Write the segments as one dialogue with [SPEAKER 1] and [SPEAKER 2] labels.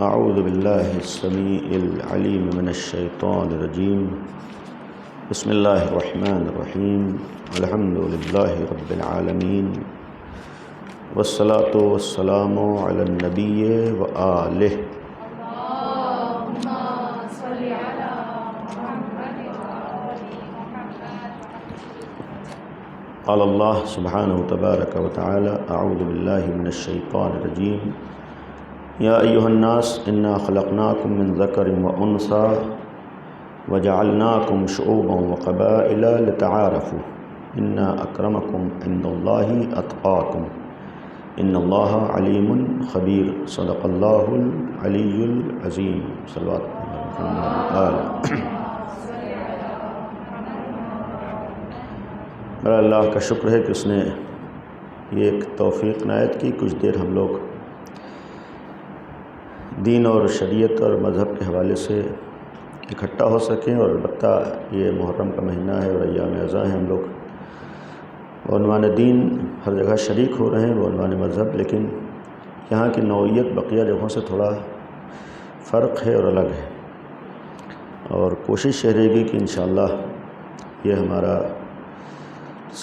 [SPEAKER 1] اعوذ باللہ السمیع العلیم من الشیطان الرجیم بسم اللہ الرحمن الرحیم الحمد للہ رب العالمین والصلاة والسلام علی النبی وآلہ۔ قال اللہ سبحانہ تبارک و تعالی اعوذ باللہ من الشیطان الرجیم یا ایہا الناس انا خلقناکم من ذکر و انثی وجعلناکم شعوبا وقبائل لتعارفوا ان اکرمکم عند اللہ اتقاکم ان اللہ علیم خبیر۔ صدق اللہ العلی العظیم۔ صلوات میرا اللہ کا شکر ہے کہ اس نے یہ ایک توفیق عنایت کی، کچھ دیر ہم لوگ دین اور شریعت اور مذہب کے حوالے سے اکٹھا ہو سکیں، اور البتہ یہ محرم کا مہینہ ہے اور ایام اعزاں ہیں، ہم لوگ بعنوان دین ہر جگہ شریک ہو رہے ہیں بعنوان مذہب، لیکن یہاں کی نوعیت بقیہ جگہوں سے تھوڑا فرق ہے اور الگ ہے، اور کوشش یہ رہے گی کہ انشاءاللہ یہ ہمارا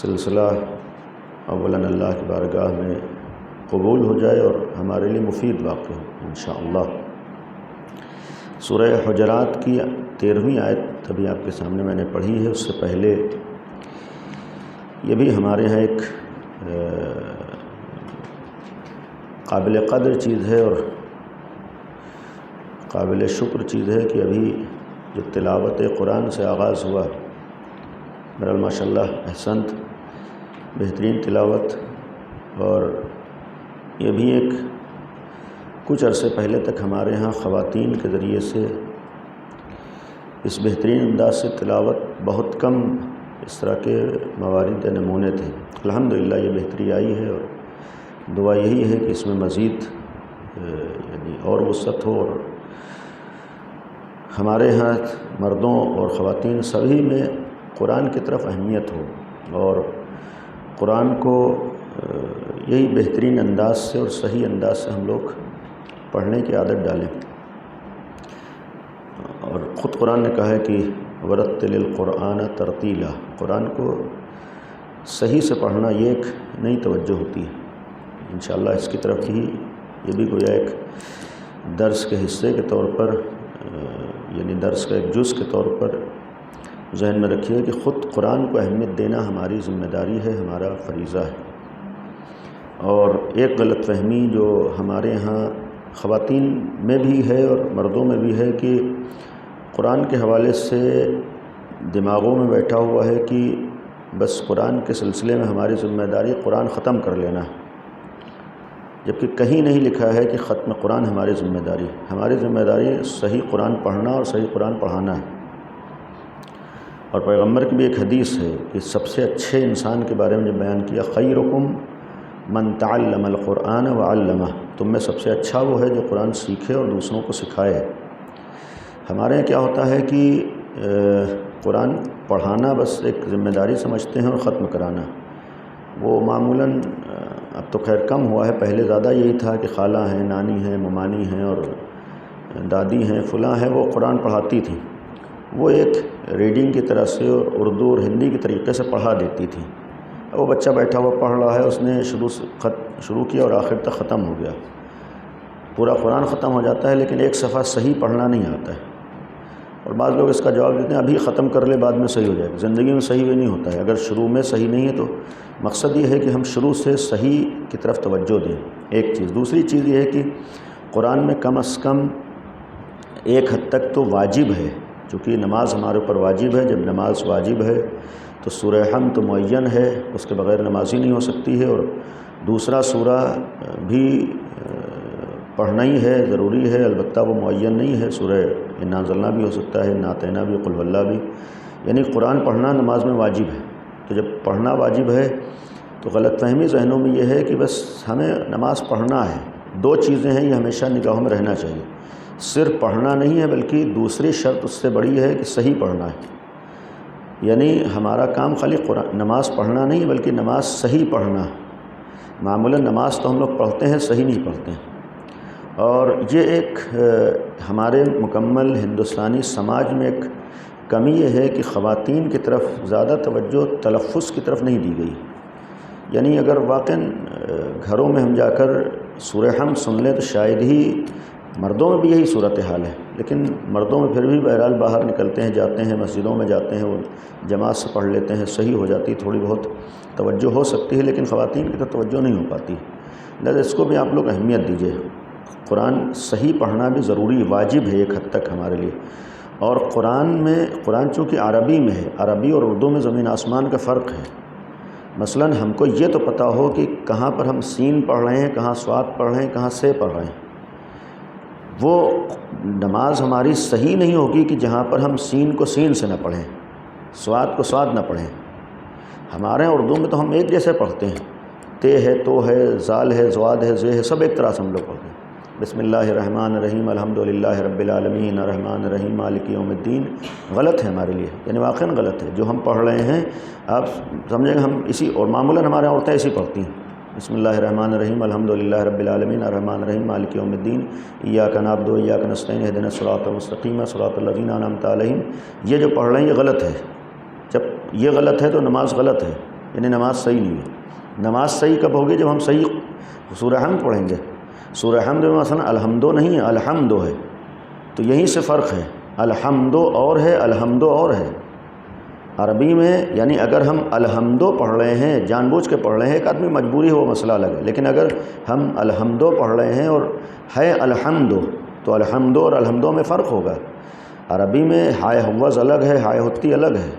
[SPEAKER 1] سلسلہ اولاً اللہ کی بارگاہ میں قبول ہو جائے اور ہمارے لیے مفید واقع ہو انشاءاللہ۔ سورہ حجرات کی 13ویں آیت ابھی آپ کے سامنے میں نے پڑھی ہے، اس سے پہلے یہ بھی ہمارے ہاں ایک قابل قدر چیز ہے اور قابل شکر چیز ہے کہ ابھی جو تلاوت قرآن سے آغاز ہوا، بہرحال ماشاءاللہ احسنت، بہترین تلاوت، اور یہ بھی ایک کچھ عرصے پہلے تک ہمارے ہاں خواتین کے ذریعے سے اس بہترین انداز سے تلاوت بہت کم اس طرح کے موارد نمونے تھے۔ الحمدللہ یہ بہتری آئی ہے، اور دعا یہی ہے کہ اس میں مزید یعنی اور وسعت ہو، اور ہمارے ہاں مردوں اور خواتین سبھی میں قرآن کی طرف اہمیت ہو، اور قرآن کو یہی بہترین انداز سے اور صحیح انداز سے ہم لوگ پڑھنے کی عادت ڈالیں۔ اور خود قرآن نے کہا ہے کہ ورتل القرآن ترتیلا، قرآن کو صحیح سے پڑھنا یہ ایک نئی توجہ ہوتی ہے۔ انشاءاللہ اس کی طرف ہی یہ بھی گویا ایک درس کے حصے کے طور پر، یعنی درس کا ایک جز کے طور پر ذہن میں رکھیے کہ خود قرآن کو اہمیت دینا ہماری ذمہ داری ہے، ہمارا فریضہ ہے۔ اور ایک غلط فہمی جو ہمارے ہاں خواتین میں بھی ہے اور مردوں میں بھی ہے کہ قرآن کے حوالے سے دماغوں میں بیٹھا ہوا ہے کہ بس قرآن کے سلسلے میں ہماری ذمہ داری قرآن ختم کر لینا، جبکہ کہیں نہیں لکھا ہے کہ ختم قرآن ہماری ذمہ داری۔ ہماری ذمہ داری صحیح قرآن پڑھنا اور صحیح قرآن پڑھانا ہے۔ اور پیغمبر کی بھی ایک حدیث ہے کہ سب سے اچھے انسان کے بارے میں جب بیان کیا، خیرکم من تعلم القرآن وعلمہ، تم میں سب سے اچھا وہ ہے جو قرآن سیکھے اور دوسروں کو سکھائے۔ ہمارے یہاں کیا ہوتا ہے کہ قرآن پڑھانا بس ایک ذمہ داری سمجھتے ہیں اور ختم کرانا، وہ معمولاً اب تو خیر کم ہوا ہے، پہلے زیادہ یہی تھا کہ خالہ ہیں، نانی ہیں، ممانی ہیں اور دادی ہیں، فلاں ہیں، وہ قرآن پڑھاتی تھیں، وہ ایک ریڈنگ کی طرح سے اور اردو اور ہندی کے طریقے سے پڑھا دیتی تھیں۔ وہ بچہ بیٹھا ہوا پڑھ رہا ہے، اس نے شروع کیا اور آخر تک ختم ہو گیا، پورا قرآن ختم ہو جاتا ہے، لیکن ایک صفحہ صحیح پڑھنا نہیں آتا ہے۔ اور بعض لوگ اس کا جواب دیتے ہیں ابھی ختم کر لے بعد میں صحیح ہو جائے گا۔ زندگی میں صحیح بھی نہیں ہوتا ہے، اگر شروع میں صحیح نہیں ہے تو مقصد یہ ہے کہ ہم شروع سے صحیح کی طرف توجہ دیں، ایک چیز۔ دوسری چیز یہ ہے کہ قرآن میں کم از کم ایک حد تک تو واجب ہے، چونکہ نماز ہمارے اوپر واجب ہے، جب نماز واجب ہے تو سورہ حمد تو معین ہے، اس کے بغیر نماز ہی نہیں ہو سکتی ہے، اور دوسرا سورہ بھی پڑھنا ہی ہے، ضروری ہے، البتہ وہ معین نہیں ہے، سورہ انا انزلنا بھی ہو سکتا ہے، انا اعطیناک بھی، قل واللہ بھی، یعنی قرآن پڑھنا نماز میں واجب ہے۔ تو جب پڑھنا واجب ہے تو غلط فہمی ذہنوں میں یہ ہے کہ بس ہمیں نماز پڑھنا ہے۔ دو چیزیں ہیں، یہ ہمیشہ نگاہوں میں رہنا چاہیے، صرف پڑھنا نہیں ہے بلکہ دوسری شرط اس سے بڑی ہے کہ صحیح پڑھنا ہے، یعنی ہمارا کام خالی نماز پڑھنا نہیں بلکہ نماز صحیح پڑھنا۔ معمولاً نماز تو ہم لوگ پڑھتے ہیں، صحیح نہیں پڑھتے ہیں، اور یہ ایک ہمارے مکمل ہندوستانی سماج میں ایک کمی یہ ہے کہ خواتین کی طرف زیادہ توجہ تلفظ کی طرف نہیں دی گئی. یعنی اگر واقعاً گھروں میں ہم جا کر سورہ حمد سن لیں تو شاید ہی مردوں میں بھی یہی صورتحال ہے، لیکن مردوں میں پھر بھی بہرحال باہر نکلتے ہیں، جاتے ہیں، مسجدوں میں جاتے ہیں، وہ جماعت سے پڑھ لیتے ہیں، صحیح ہو جاتی، تھوڑی بہت توجہ ہو سکتی ہے، لیکن خواتین کی طرف توجہ نہیں ہو پاتی. لہذا اس کو بھی آپ لوگ اہمیت دیجیے. قرآن صحیح پڑھنا بھی ضروری واجب ہے ایک حد تک ہمارے لیے. اور قرآن چونکہ عربی میں ہے، عربی اور اردو میں زمین آسمان کا فرق ہے. مثلا ہم کو یہ تو پتہ ہو کہ کہاں پر ہم سین پڑھ رہے ہیں، کہاں صاد پڑھ رہے ہیں، کہاں سے پڑھ رہے ہیں. وہ نماز ہماری صحیح نہیں ہوگی کہ جہاں پر ہم سین کو سین سے نہ پڑھیں، صاد کو صاد نہ پڑھیں. ہمارے اردو میں تو ہم ایک جیسے پڑھتے ہیں، تے ہے، تو ہے، زال ہے، زواد ہے، زے ہے، سب ایک طرح سے ہم لوگ پڑھتے ہیں. بسم اللہ الرحمن الرحیم الحمدللہ رب العالمین الرحمن الرحیم مالک یوم الدین غلط ہے ہمارے لیے، یعنی واقعاً غلط ہے. جو ہم پڑھ رہے ہیں آپ سمجھیں گے ہم اسی، اور معمولاً ہمارے عورتیں ایسی پڑھتی ہیں، بسم اللہ الرحمن الرحیم الحمدللہ رب العالمین الرحمن الرحیم مالک یوم الدین ایاک نعبد و ایاک نستعین اہدنا الصراط المستقیم صراط الذین انعمت علیہم. یہ جو پڑھ رہے ہیں یہ غلط ہے. جب یہ غلط ہے تو نماز غلط ہے، یعنی نماز صحیح نہیں ہے. نماز صحیح کب ہوگی؟ جب ہم صحیح سورہ حمد پڑھیں گے. سورہ حمد میں مثلا الحمدو نہیں ہے، الحمدو ہے، تو یہیں سے فرق ہے. الحمدو اور ہے، الحمدو اور ہے. عربی میں یعنی اگر ہم الحمدو پڑھ رہے ہیں، جان بوجھ کے پڑھ رہے ہیں، ایک آدمی مجبوری ہو وہ مسئلہ الگ ہے، لیکن اگر ہم الحمدو پڑھ رہے ہیں اور ہے الحمدو تو الحمدو اور الحمدو میں فرق ہوگا. عربی میں ہائے حوض الگ ہے، ہائے ہوتی الگ ہے.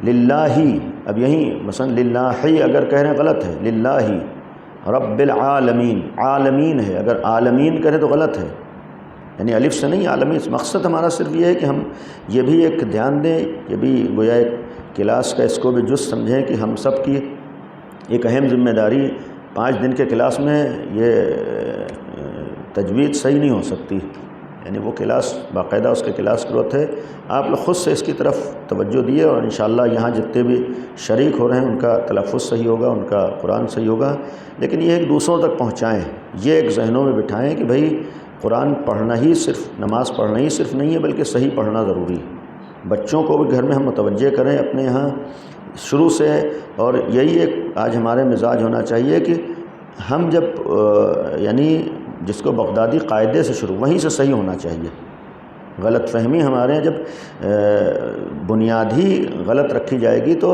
[SPEAKER 1] للہی، اب یہیں مثلا للہی اگر کہہ رہے ہیں غلط ہے، للہی رب العالمین، عالمین ہے، اگر عالمین کہہ رہے تو غلط ہے، یعنی الف سے نہیں عالمین. مقصد ہمارا صرف یہ ہے کہ ہم یہ بھی ایک دھیان دیں، یہ بھی گویا ایک کلاس کا اس کو بھی جز سمجھیں کہ ہم سب کی ایک اہم ذمہ داری. 5 دن کے کلاس میں یہ تجوید صحیح نہیں ہو سکتی، یعنی وہ کلاس باقاعدہ اس کے کلاس کی ضرورت ہے. آپ لوگ خود سے اس کی طرف توجہ دیے اور انشاءاللہ یہاں جتنے بھی شریک ہو رہے ہیں ان کا تلفظ صحیح ہوگا، ان کا قرآن صحیح ہوگا. لیکن یہ ایک دوسروں تک پہنچائیں، یہ ایک ذہنوں میں بٹھائیں کہ بھائی قرآن پڑھنا ہی صرف، نماز پڑھنا ہی صرف نہیں ہے، بلکہ صحیح پڑھنا ضروری ہے. بچوں کو بھی گھر میں ہم متوجہ کریں اپنے یہاں شروع سے. اور یہی ایک آج ہمارے مزاج ہونا چاہیے کہ ہم جب یعنی جس کو بغدادی قاعدے سے شروع، وہیں سے صحیح ہونا چاہیے. غلط فہمی ہمارے ہیں، جب بنیاد ہی غلط رکھی جائے گی تو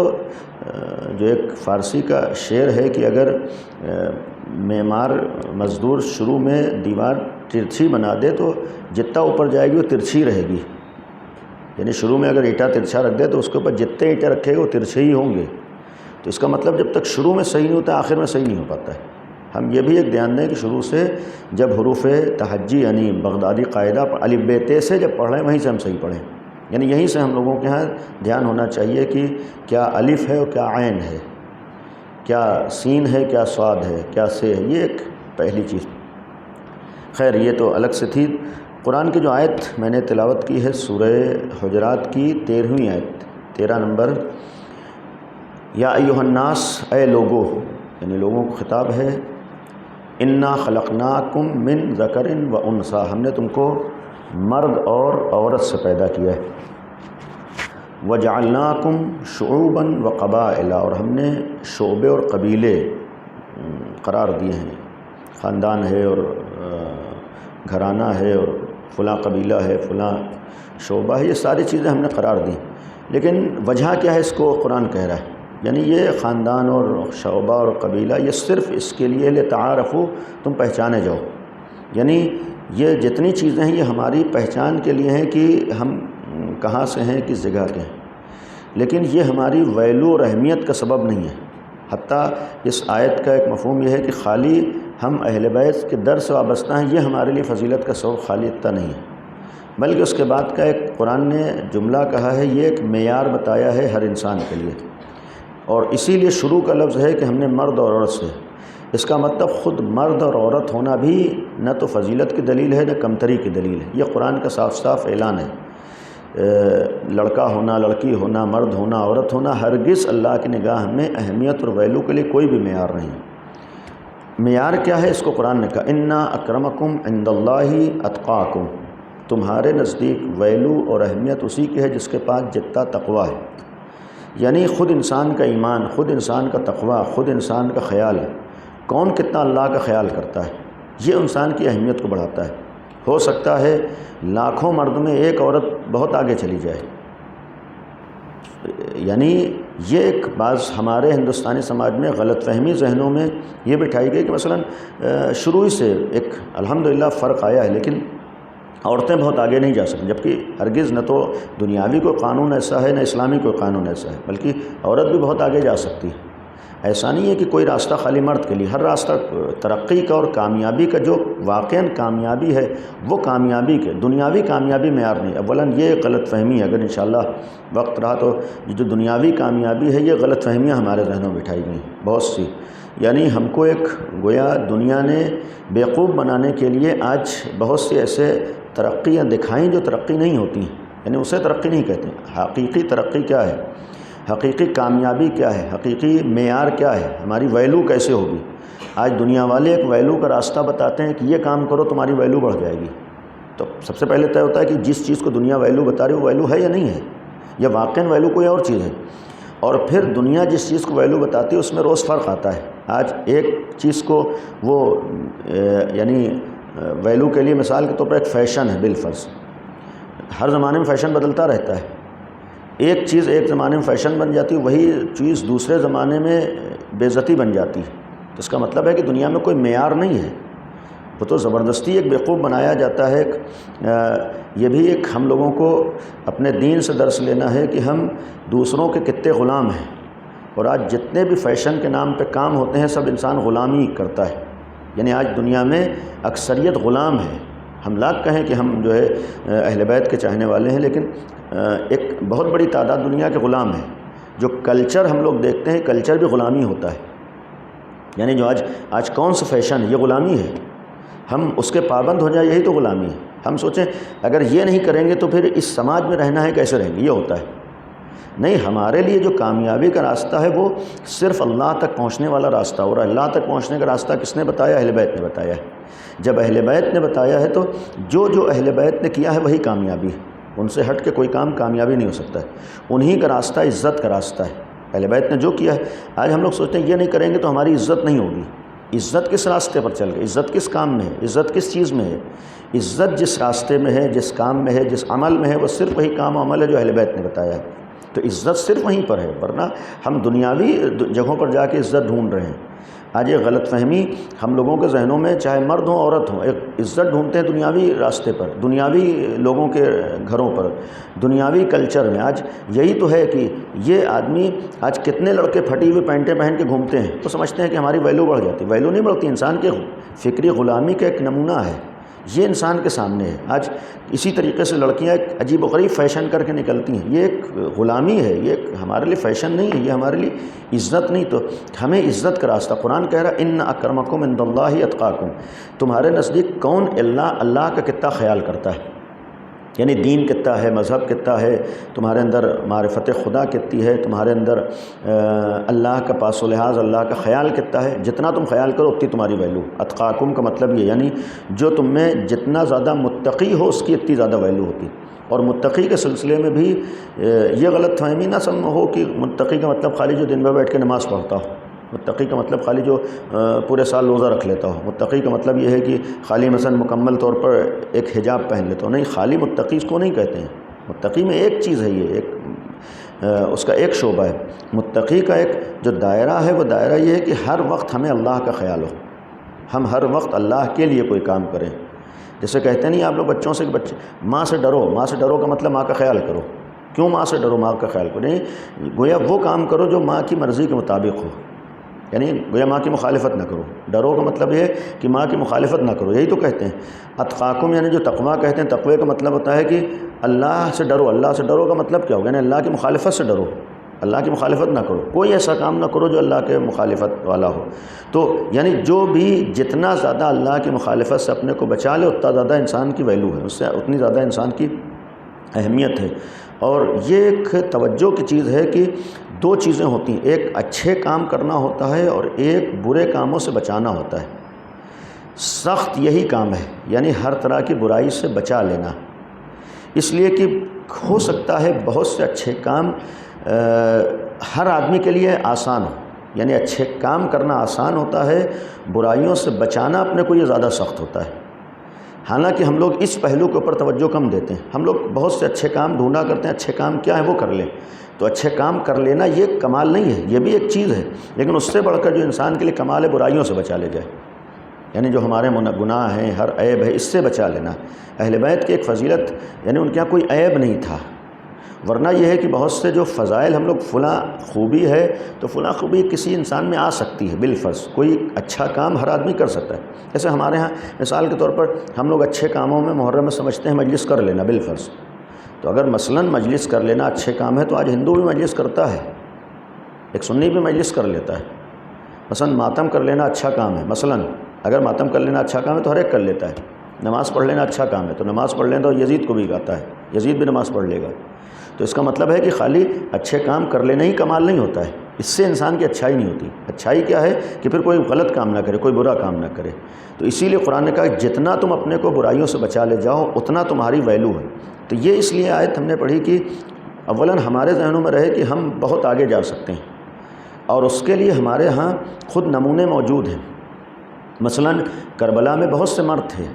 [SPEAKER 1] جو ایک فارسی کا شعر ہے کہ اگر معمار مزدور شروع میں دیوار ترچھی بنا دے تو جتنا اوپر جائے گی وہ ترچھی رہے گی. یعنی شروع میں اگر اینٹا ترچھا رکھ دے تو اس کے اوپر جتنے اینٹیں رکھے گا وہ ترچھے ہی ہوں گے. تو اس کا مطلب جب تک شروع میں صحیح نہیں ہوتا آخر میں صحیح نہیں ہو پاتا ہے. ہم یہ بھی ایک دھیان دیں کہ شروع سے جب حروف تہجی یعنی بغدادی قاعدہ الف ب ت سے جب پڑھ رہے ہیں وہیں سے ہم صحیح پڑھیں. یعنی یہیں سے ہم لوگوں کے ہاں دھیان ہونا چاہیے کہ کیا الف ہے اور کیا عین ہے، کیا سین ہے، کیا صاد ہے، کیا سے ہے. یہ ایک پہلی چیز. خیر یہ تو الگ سے تھی. قرآن کی جو آیت میں نے تلاوت کی ہے سورہ حجرات کی 13ویں آیت، 13 نمبر. یا ایھا الناس، اے لوگو، یعنی لوگوں کو خطاب ہے. انا خلقناکم من ذکر و انثی، ہم نے تم کو مرد اور عورت سے پیدا کیا ہے. وجعلناکم شعوبا و قبائل، اور ہم نے شعبے اور قبیلے قرار دیے ہیں. خاندان ہے اور گھرانہ ہے اور فلاں قبیلہ ہے، فلاں شعبہ ہے، یہ ساری چیزیں ہم نے قرار دیں. لیکن وجہ کیا ہے اس کو قرآن کہہ رہا ہے؟ یعنی یہ خاندان اور شعبہ اور قبیلہ یہ صرف اس کے لیے لتعارفوا، تم پہچانے جاؤ. یعنی یہ جتنی چیزیں ہیں یہ ہماری پہچان کے لیے ہیں کہ ہم کہاں سے ہیں، کس جگہ کے ہیں. لیکن یہ ہماری ویلو اور اہمیت کا سبب نہیں ہے. حتیٰ اس آیت کا ایک مفہوم یہ ہے کہ خالی ہم اہل بیت کے در سے وابستہ ہیں، یہ ہمارے لیے فضیلت کا سبب خالی اتنا نہیں ہے، بلکہ اس کے بعد کا ایک قرآن نے جملہ کہا ہے، یہ ایک معیار بتایا ہے ہر انسان کے لیے. اور اسی لیے شروع کا لفظ ہے کہ ہم نے مرد اور عورت سے. اس کا مطلب خود مرد اور عورت ہونا بھی نہ تو فضیلت کی دلیل ہے نہ کمتری کی دلیل ہے. یہ قرآن کا صاف صاف اعلان ہے. لڑکا ہونا، لڑکی ہونا، مرد ہونا، عورت ہونا ہرگز اللہ کی نگاہ میں اہمیت اور ویلو کے لیے کوئی بھی معیار نہیں. معیار کیا ہے اس کو قرآن نے کہا انا اکرمکم عند اللہ اتقاکم، تمہارے نزدیک ویلو اور اہمیت اسی کی ہے جس کے پاس جتنا تقویٰ ہے، یعنی خود انسان کا ایمان، خود انسان کا تقویٰ، خود انسان کا خیال، کون کتنا اللہ کا خیال کرتا ہے، یہ انسان کی اہمیت کو بڑھاتا ہے۔ ہو سکتا ہے لاکھوں مرد میں ایک عورت بہت آگے چلی جائے، یعنی یہ ایک بعض ہمارے ہندوستانی سماج میں غلط فہمی ذہنوں میں یہ بٹھائی گئی کہ مثلا شروع سے ایک الحمدللہ فرق آیا ہے، لیکن عورتیں بہت آگے نہیں جا سکیں، جبکہ ہرگز نہ تو دنیاوی کوئی قانون ایسا ہے نہ اسلامی کوئی قانون ایسا ہے، بلکہ عورت بھی بہت آگے جا سکتی ہے۔ ایسا نہیں ہے کہ کوئی راستہ خالی مرد کے لیے، ہر راستہ ترقی کا اور کامیابی کا جو واقعاً کامیابی ہے وہ کامیابی کے دنیاوی کامیابی معیار نہیں۔ اولاً یہ غلط فہمی ہے، اگر انشاءاللہ وقت رہا تو یہ جو دنیاوی کامیابی ہے یہ غلط فہمیاں ہمارے ذہنوں میں بٹھائی گئی بہت سی، یعنی ہم کو ایک گویا دنیا نے بیوقوف بنانے کے لیے آج بہت سے ایسے ترقیاں دکھائیں جو ترقی نہیں ہوتی ہیں، یعنی اسے ترقی نہیں کہتے ہیں۔ حقیقی ترقی کیا ہے، حقیقی کامیابی کیا ہے، حقیقی معیار کیا ہے، ہماری ویلو کیسے ہوگی۔ آج دنیا والے ایک ویلو کا راستہ بتاتے ہیں کہ یہ کام کرو تمہاری ویلو بڑھ جائے گی، تو سب سے پہلے طے ہوتا ہے کہ جس چیز کو دنیا ویلو بتا رہی ہے وہ ویلو ہے یا نہیں ہے، یا واقعاً ویلو کوئی اور چیز ہے، اور پھر دنیا جس چیز کو ویلو بتاتی ہے اس میں روز فرق آتا ہے۔ آج ایک چیز کو وہ یعنی ویلو کے لیے مثال کے طور پر ایک فیشن ہے، بالفرض ہر زمانے میں فیشن بدلتا رہتا ہے، ایک چیز ایک زمانے میں فیشن بن جاتی ہے، وہی چیز دوسرے زمانے میں بے عزتی بن جاتی ہے، تو اس کا مطلب ہے کہ دنیا میں کوئی معیار نہیں ہے، وہ تو زبردستی ایک بیوقوف بنایا جاتا ہے۔ یہ بھی ایک ہم لوگوں کو اپنے دین سے درس لینا ہے کہ ہم دوسروں کے کتنے غلام ہیں، اور آج جتنے بھی فیشن کے نام پہ کام ہوتے ہیں سب انسان غلامی کرتا ہے، یعنی آج دنیا میں اکثریت غلام ہے۔ ہم لاکھ کہیں کہ ہم جو ہے اہل بیت کے چاہنے والے ہیں، لیکن ایک بہت بڑی تعداد دنیا کے غلام ہیں۔ جو کلچر ہم لوگ دیکھتے ہیں کلچر بھی غلامی ہوتا ہے، یعنی جو آج کون سا فیشن ہے یہ غلامی ہے، ہم اس کے پابند ہو جائیں یہی تو غلامی ہے۔ ہم سوچیں اگر یہ نہیں کریں گے تو پھر اس سماج میں رہنا ہے کیسے رہیں گے، یہ ہوتا ہے۔ نہیں، ہمارے لیے جو کامیابی کا راستہ ہے وہ صرف اللہ تک پہنچنے والا راستہ، اور اللہ تک پہنچنے کا راستہ کس نے بتایا؟ اہل بیت نے بتایا ہے۔ جب اہل بیت نے بتایا ہے تو جو اہل بیت نے کیا ہے وہی کامیابی ہے، ان سے ہٹ کے کوئی کام کامیابی نہیں ہو سکتا ہے۔ انہی کا راستہ عزت کا راستہ ہے، اہل بیت نے جو کیا ہے۔ آج ہم لوگ سوچتے ہیں یہ نہیں کریں گے تو ہماری عزت نہیں ہوگی۔ عزت کس راستے پر چل گئی، عزت کس کام میں ہے، عزت کس چیز میں ہے؟ عزت جس راستے میں ہے، جس کام میں ہے، جس عمل میں ہے، وہ صرف وہی کام و عمل ہے جو اہل بیت نے بتایا ہے۔ تو عزت صرف وہیں پر ہے، ورنہ ہم دنیاوی جگہوں پر جا کے عزت ڈھونڈ رہے ہیں۔ آج یہ غلط فہمی ہم لوگوں کے ذہنوں میں، چاہے مرد ہوں عورت ہوں، ایک عزت ڈھونڈتے ہیں دنیاوی راستے پر، دنیاوی لوگوں کے گھروں پر، دنیاوی کلچر میں۔ آج یہی تو ہے کہ یہ آدمی، آج کتنے لڑکے پھٹی ہوئی پینٹیں پہن کے گھومتے ہیں، تو سمجھتے ہیں کہ ہماری ویلو بڑھ جاتی ہے۔ ویلو نہیں بڑھتی، انسان کے فکری غلامی کا ایک نمونہ ہے، یہ انسان کے سامنے ہے۔ آج اسی طریقے سے لڑکیاں ایک عجیب و غریب فیشن کر کے نکلتی ہیں، یہ ایک غلامی ہے، یہ ایک ہمارے لیے فیشن نہیں ہے، یہ ہمارے لیے عزت نہیں۔ تو ہمیں عزت کا راستہ قرآن کہہ رہا ان اکرمکم عند اللہ اتقاکم، تمہارے نزدیک کون اللہ کا کتنا خیال کرتا ہے، یعنی دین کتنا ہے، مذہب کتنا ہے، تمہارے اندر معرفت خدا کتنی ہے، تمہارے اندر اللہ کا پاس و لحاظ، اللہ کا خیال کتنا ہے۔ جتنا تم خیال کرو اتنی تمہاری ویلو۔ اتقاکم کا مطلب یہ، یعنی جو تم میں جتنا زیادہ متقی ہو اس کی اتنی زیادہ ویلو ہوتی۔ اور متقی کے سلسلے میں بھی یہ غلط فہمی نہ ہو کہ متقی کا مطلب خالی جو دن میں بیٹھ کے نماز پڑھتا ہو، متقی کا مطلب خالی جو پورے سال روزہ رکھ لیتا ہو، متقی کا مطلب یہ ہے کہ خالی مثلا مکمل طور پر ایک حجاب پہن لیتا ہو، نہیں، خالی متقی اس کو نہیں کہتے ہیں۔ متقی میں ایک چیز ہے، یہ ایک اس کا ایک شعبہ ہے۔ متقی کا ایک جو دائرہ ہے وہ دائرہ یہ ہے کہ ہر وقت ہمیں اللہ کا خیال ہو، ہم ہر وقت اللہ کے لیے کوئی کام کریں۔ جیسے کہتے نہیں آپ لوگ بچوں سے کہ بچے ماں سے ڈرو، ماں سے ڈرو کا مطلب ماں کا خیال کرو۔ کیوں ماں سے ڈرو، ماں کا خیال کرو؟ نہیں، گویا وہ کام کرو جو ماں کی مرضی کے مطابق ہو، یعنی گویا ماں کی مخالفت نہ کرو۔ ڈرو کا مطلب یہ ہے کہ ماں کی مخالفت نہ کرو، یہی تو کہتے ہیں۔ اتقاکم یعنی جو تقویٰ کہتے ہیں، تقوی کا مطلب ہوتا ہے کہ اللہ سے ڈرو۔ اللہ سے ڈرو کا مطلب کیا ہوگا؟ یعنی اللہ کی مخالفت سے ڈرو، اللہ کی مخالفت نہ کرو، کوئی ایسا کام نہ کرو جو اللہ کے مخالفت والا ہو۔ تو یعنی جو بھی جتنا زیادہ اللہ کی مخالفت سے اپنے کو بچا لے اتنا زیادہ انسان کی ویلو ہے، اس سے اتنی زیادہ انسان کی اہمیت ہے۔ اور یہ ایک توجہ کی چیز ہے کہ دو چیزیں ہوتی ہیں، ایک اچھے کام کرنا ہوتا ہے اور ایک برے کاموں سے بچانا ہوتا ہے۔ سخت یہی کام ہے، یعنی ہر طرح کی برائی سے بچا لینا، اس لیے کہ ہو سکتا ہے بہت سے اچھے کام ہر آدمی کے لیے آسان ہو، یعنی اچھے کام کرنا آسان ہوتا ہے، برائیوں سے بچانا اپنے کو یہ زیادہ سخت ہوتا ہے۔ حالانکہ ہم لوگ اس پہلو کے اوپر توجہ کم دیتے ہیں، ہم لوگ بہت سے اچھے کام ڈھونڈا کرتے ہیں، اچھے کام کیا ہے وہ کر لیں، تو اچھے کام کر لینا یہ کمال نہیں ہے، یہ بھی ایک چیز ہے، لیکن اس سے بڑھ کر جو انسان کے لیے کمال ہے برائیوں سے بچا لے جائے، یعنی جو ہمارے گناہ ہیں، ہر عیب ہے، اس سے بچا لینا۔ اہل بیت کی ایک فضیلت، یعنی ان کے یہاں کوئی عیب نہیں تھا، ورنہ یہ ہے کہ بہت سے جو فضائل ہم لوگ فلاں خوبی ہے تو فلاں خوبی کسی انسان میں آ سکتی ہے بالفرض، کوئی اچھا کام ہر آدمی کر سکتا ہے۔ جیسے ہمارے ہاں مثال کے طور پر ہم لوگ اچھے کاموں میں محرم میں سمجھتے ہیں مجلس کر لینا بالفرض، تو اگر مثلاً مجلس کر لینا اچھے کام ہے تو آج ہندو بھی مجلس کرتا ہے، ایک سنی بھی مجلس کر لیتا ہے۔ مثلاً ماتم کر لینا اچھا کام ہے، مثلاً اگر ماتم کر لینا اچھا کام ہے تو ہر ایک کر لیتا ہے۔ نماز پڑھ لینا اچھا کام ہے تو نماز پڑھ لینا، تو یزید کو بھی کہتا ہے، یزید بھی نماز پڑھ لے گا۔ تو اس کا مطلب ہے کہ خالی اچھے کام کر لینا ہی کمال نہیں ہوتا ہے، اس سے انسان کی اچھائی نہیں ہوتی۔ اچھائی کیا ہے کہ پھر کوئی غلط کام نہ کرے، کوئی برا کام نہ کرے۔ تو اسی لیے قرآن نے کہا کہ جتنا تم اپنے کو برائیوں سے بچا لے جاؤ اتنا تمہاری ویلو ہے۔ تو یہ اس لیے آیت ہم نے پڑھی کہ اولاً ہمارے ذہنوں میں رہے کہ ہم بہت آگے جا سکتے ہیں، اور اس کے لیے ہمارے ہاں خود نمونے موجود ہیں۔ مثلاً کربلا میں بہت سے مرد تھے،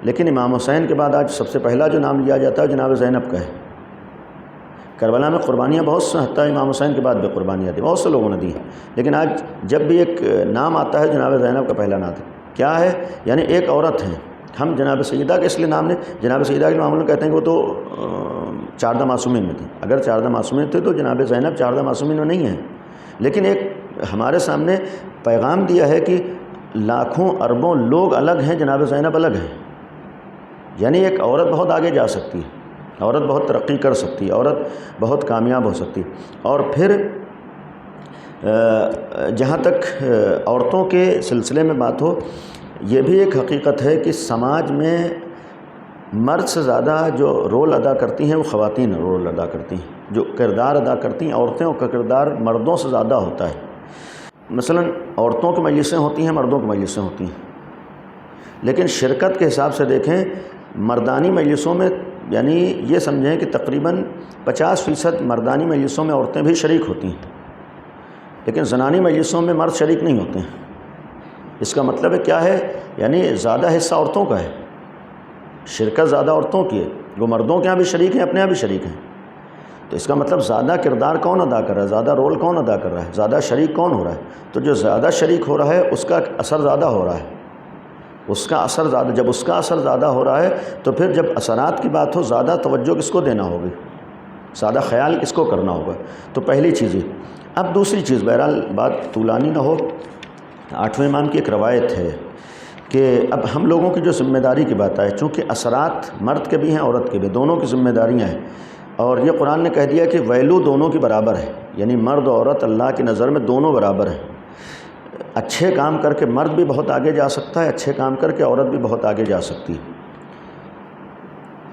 [SPEAKER 1] لیکن امام حسین کے بعد آج سب سے پہلا جو نام لیا جاتا ہے جناب زینب کا ہے۔ کربلا میں قربانیاں بہت سے، حتیٰ امام حسین کے بعد بھی قربانیاں دی، بہت سے لوگوں نے دی ہیں، لیکن آج جب بھی ایک نام آتا ہے جناب زینب کا پہلا نام کیا ہے، یعنی ایک عورت ہے۔ ہم جناب سیدہ کے اس لیے نام نے جناب سیدہ کے معاملے میں کہتے ہیں کہ وہ تو چاردہ معصومین میں تھی، اگر چاردہ معصومین تھے تو جناب زینب چاردہ معصومین میں نہیں ہیں، لیکن ایک ہمارے سامنے پیغام دیا ہے کہ لاکھوں اربوں لوگ الگ ہیں، جناب زینب الگ ہیں، یعنی ایک عورت بہت آگے جا سکتی ہے، عورت بہت ترقی کر سکتی ہے، عورت بہت کامیاب ہو سکتی ہے۔ اور پھر جہاں تک عورتوں کے سلسلے میں بات ہو، یہ بھی ایک حقیقت ہے کہ سماج میں مرد سے زیادہ جو رول ادا کرتی ہیں وہ خواتین رول ادا کرتی ہیں، جو کردار ادا کرتی ہیں عورتوں کا کردار مردوں سے زیادہ ہوتا ہے۔ مثلا عورتوں کی مجلسیں ہوتی ہیں، مردوں کی مجلسیں ہوتی ہیں، لیکن شرکت کے حساب سے دیکھیں مردانی مجلسوں میں، یعنی یہ سمجھیں کہ تقریباً 50% مردانی مجلسوں میں عورتیں بھی شریک ہوتی ہیں، لیکن زنانی مجلسوں میں مرد شریک نہیں ہوتے ہیں۔ اس کا مطلب ہے کیا ہے، یعنی زیادہ حصہ عورتوں کا ہے، شرکت زیادہ عورتوں کی ہے، وہ مردوں کے یہاں بھی شریک ہیں، اپنے یہاں بھی شریک ہیں۔ تو اس کا مطلب زیادہ کردار کون ادا کر رہا ہے، زیادہ رول کون ادا کر رہا ہے، زیادہ شریک کون ہو رہا ہے؟ تو جو زیادہ شریک ہو رہا ہے اس کا اثر زیادہ ہو رہا ہے، اس کا اثر زیادہ، جب اس کا اثر زیادہ ہو رہا ہے تو پھر جب اثرات کی بات ہو زیادہ توجہ کس کو دینا ہوگی، زیادہ خیال کس کو کرنا ہوگا؟ تو پہلی چیز یہ۔ اب دوسری چیز، بہرحال بات طولانی نہ ہو، 8ویں امام کی ایک روایت ہے کہ اب ہم لوگوں کی جو ذمہ داری کی بات آئے، چونکہ اثرات مرد کے بھی ہیں عورت کے بھی، دونوں کی ذمہ داریاں ہیں، اور یہ قرآن نے کہہ دیا کہ ویلو دونوں کی برابر ہے، یعنی مرد و عورت اللہ کی نظر میں دونوں برابر ہیں۔ اچھے کام کر کے مرد بھی بہت آگے جا سکتا ہے، اچھے کام کر کے عورت بھی بہت آگے جا سکتی ہے۔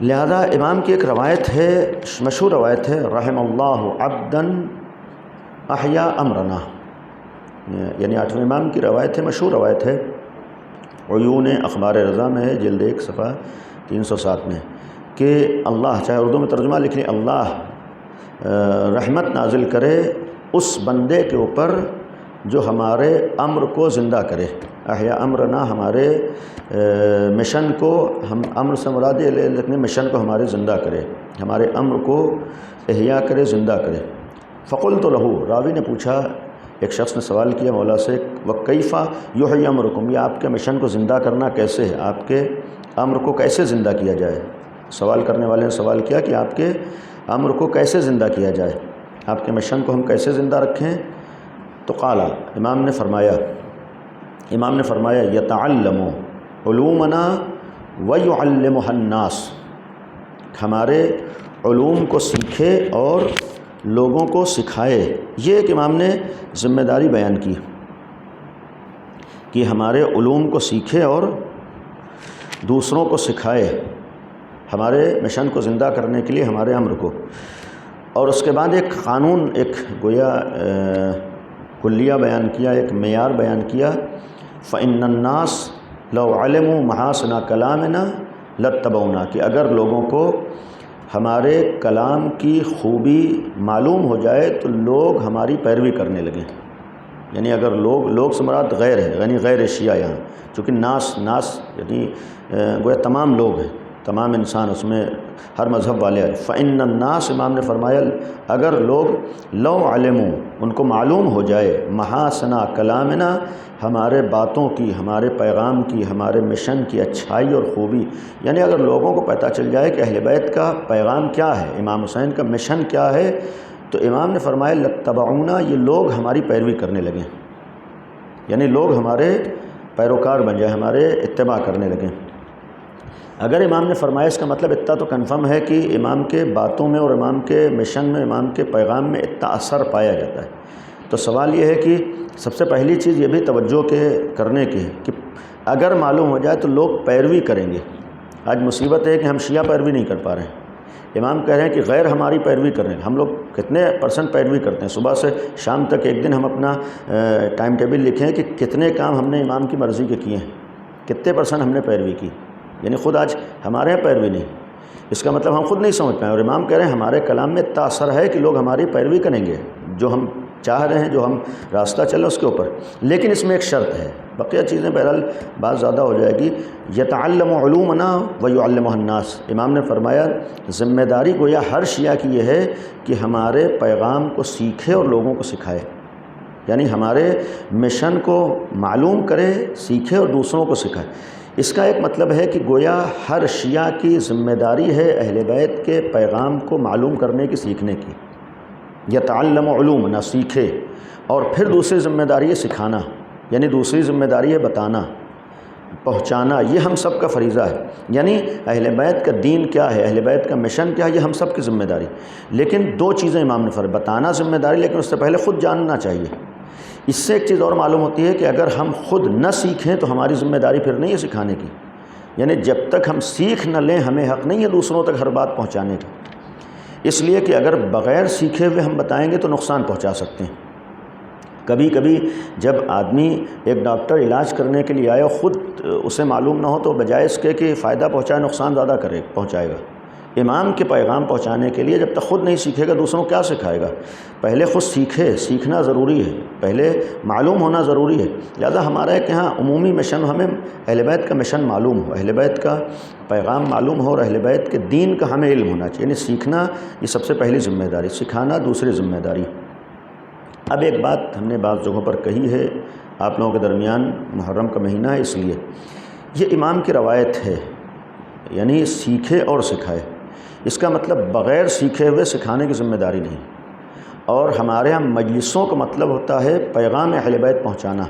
[SPEAKER 1] لہذا امام کی ایک روایت ہے، مشہور روایت ہے، رحم اللہ عبدا احیا امرنا، یعنی 8ویں امام کی روایت ہے، مشہور روایت ہے، عیون اخبار رضا میں ہے، جلد 1 صفحہ 307 میں، کہ اللہ، چاہے اردو میں ترجمہ لکھ لیں، اللہ رحمت نازل کرے اس بندے کے اوپر جو ہمارے امر کو زندہ کرے، احیا امرنا، ہمارے مشن کو، ہم امر سے مراد لکھنے مشن کو ہمارے زندہ کرے، ہمارے امر کو احیا کرے، زندہ کرے۔ فقلت لہو، راوی نے پوچھا، ایک شخص نے سوال کیا مولا سے، وکیفا یحیی امرکم، یہ آپ کے مشن کو زندہ کرنا کیسے ہے، آپ کے امر کو کیسے زندہ کیا جائے؟ سوال کرنے والے نے سوال کیا کہ آپ کے امر کو کیسے زندہ کیا جائے، آپ کے مشن کو ہم کیسے زندہ رکھیں؟ تو قال، امام نے فرمایا یتعلم علومنا ویعلمها الناس، ہمارے علوم کو سیکھے اور لوگوں کو سکھائے۔ یہ ایک امام نے ذمہ داری بیان کی کہ ہمارے علوم کو سیکھے اور دوسروں کو سکھائے، ہمارے مشن کو زندہ کرنے کے لیے ہمارے امر کو. اور اس کے بعد ایک قانون، ایک گویا کلیہ بیان کیا، ایک معیار بیان کیا. فَإِنَّ النَّاسَ لَوْ عَلِمُوا مَحَاسِنَ كَلَامِنَا لَاتَّبَعُونَا، کہ اگر لوگوں کو ہمارے کلام کی خوبی معلوم ہو جائے تو لوگ ہماری پیروی کرنے لگیں. یعنی اگر لوگ سے مراد غیر ہے، یعنی غیر شیعہ یہاں، چونکہ ناس یعنی گویا تمام لوگ ہیں، تمام انسان، اس میں ہر مذہب والے ہیں. فَإِنَّ النَّاسَ، امام نے فرمایا اگر لوگ لو علموا، ان کو معلوم ہو جائے، محاسن کلامنا، ہمارے باتوں کی، ہمارے پیغام کی، ہمارے مشن کی اچھائی اور خوبی، یعنی اگر لوگوں کو پتہ چل جائے کہ اہل بیت کا پیغام کیا ہے، امام حسین کا مشن کیا ہے، تو امام نے فرمایا لَاتَّبَعُونَا، یہ لوگ ہماری پیروی کرنے لگیں، یعنی لوگ ہمارے پیروکار بن جائیں، ہمارے اتباع کرنے لگیں. اگر امام نے فرمایا اس کا مطلب اتنا تو کنفرم ہے کہ امام کے باتوں میں اور امام کے مشن میں، امام کے پیغام میں اتنا اثر پایا جاتا ہے. تو سوال یہ ہے کہ سب سے پہلی چیز یہ بھی توجہ کرنے کی ہے کہ اگر معلوم ہو جائے تو لوگ پیروی کریں گے. آج مصیبت ہے کہ ہم شیعہ پیروی نہیں کر پا رہے ہیں. امام کہہ رہے ہیں کہ غیر ہماری پیروی کر رہے ہیں. ہم لوگ کتنے % پیروی کرتے ہیں؟ صبح سے شام تک ایک دن ہم اپنا ٹائم ٹیبل لکھیں کہ کتنے کام ہم نے امام کی مرضی کے کیے ہیں، کتنے % ہم نے پیروی کی. یعنی خود آج ہمارے یہاں پیروی نہیں. اس کا مطلب ہم خود نہیں سمجھ پائیں. اور امام کہہ رہے ہیں ہمارے کلام میں اتنا اثر ہے کہ لوگ ہماری پیروی کریں گے، جو ہم چاہ رہے ہیں، جو ہم راستہ چلیں اس کے اوپر. لیکن اس میں ایک شرط ہے، بقیہ چیزیں بہرحال بات زیادہ ہو جائے گی. یتعلم علومنا ویعلمها الناس، امام نے فرمایا ذمہ داری گویا ہر شیعہ کی یہ ہے کہ ہمارے پیغام کو سیکھے اور لوگوں کو سکھائے. یعنی ہمارے مشن کو معلوم کرے، سیکھے اور دوسروں کو سکھائے. اس کا ایک مطلب ہے کہ گویا ہر شیعہ کی ذمہ داری ہے اہل بیت کے پیغام کو معلوم کرنے کی، سیکھنے کی. یتعلم علومنا، سیکھے. اور پھر دوسری ذمہ داری ہے سکھانا، یعنی دوسری ذمہ داری ہے بتانا، پہنچانا. یہ ہم سب کا فریضہ ہے. یعنی اہل بیت کا دین کیا ہے، اہل بیت کا مشن کیا ہے، یہ ہم سب کی ذمہ داری. لیکن دو چیزیں امام نے فرمایا، بتانا ذمہ داری، لیکن اس سے پہلے خود جاننا چاہیے. اس سے ایک چیز اور معلوم ہوتی ہے کہ اگر ہم خود نہ سیکھیں تو ہماری ذمہ داری پھر نہیں ہے سکھانے کی. یعنی جب تک ہم سیکھ نہ لیں ہمیں حق نہیں ہے دوسروں تک ہر بات پہنچانے کا. اس لیے کہ اگر بغیر سیکھے ہوئے ہم بتائیں گے تو نقصان پہنچا سکتے ہیں. کبھی کبھی جب آدمی ایک ڈاکٹر علاج کرنے کے لیے آئے اور خود اسے معلوم نہ ہو تو بجائے اس کے کہ فائدہ پہنچائے نقصان زیادہ پہنچائے گا. امام کے پیغام پہنچانے کے لیے جب تک خود نہیں سیکھے گا دوسروں کیا سکھائے گا؟ پہلے خود سیکھے، سیکھنا ضروری ہے، پہلے معلوم ہونا ضروری ہے. لہٰذا ہمارا ایک یہاں عمومی مشن، ہمیں اہل بیت کا مشن معلوم ہو، اہل بیت کا پیغام معلوم ہو اور اہل بیت کے دین کا ہمیں علم ہونا چاہیے. یعنی سیکھنا یہ سب سے پہلی ذمہ داری، سکھانا دوسری ذمہ داری. اب ایک بات ہم نے بعض جگہوں پر کہی ہے، آپ لوگوں کے درمیان محرم کا مہینہ ہے اس لیے یہ امام کی روایت ہے، یعنی سیکھے اور سکھائے. اس کا مطلب بغیر سیکھے ہوئے سکھانے کی ذمہ داری نہیں. اور ہمارے ہاں مجلسوں کا مطلب ہوتا ہے پیغام اہل بیت پہنچانا،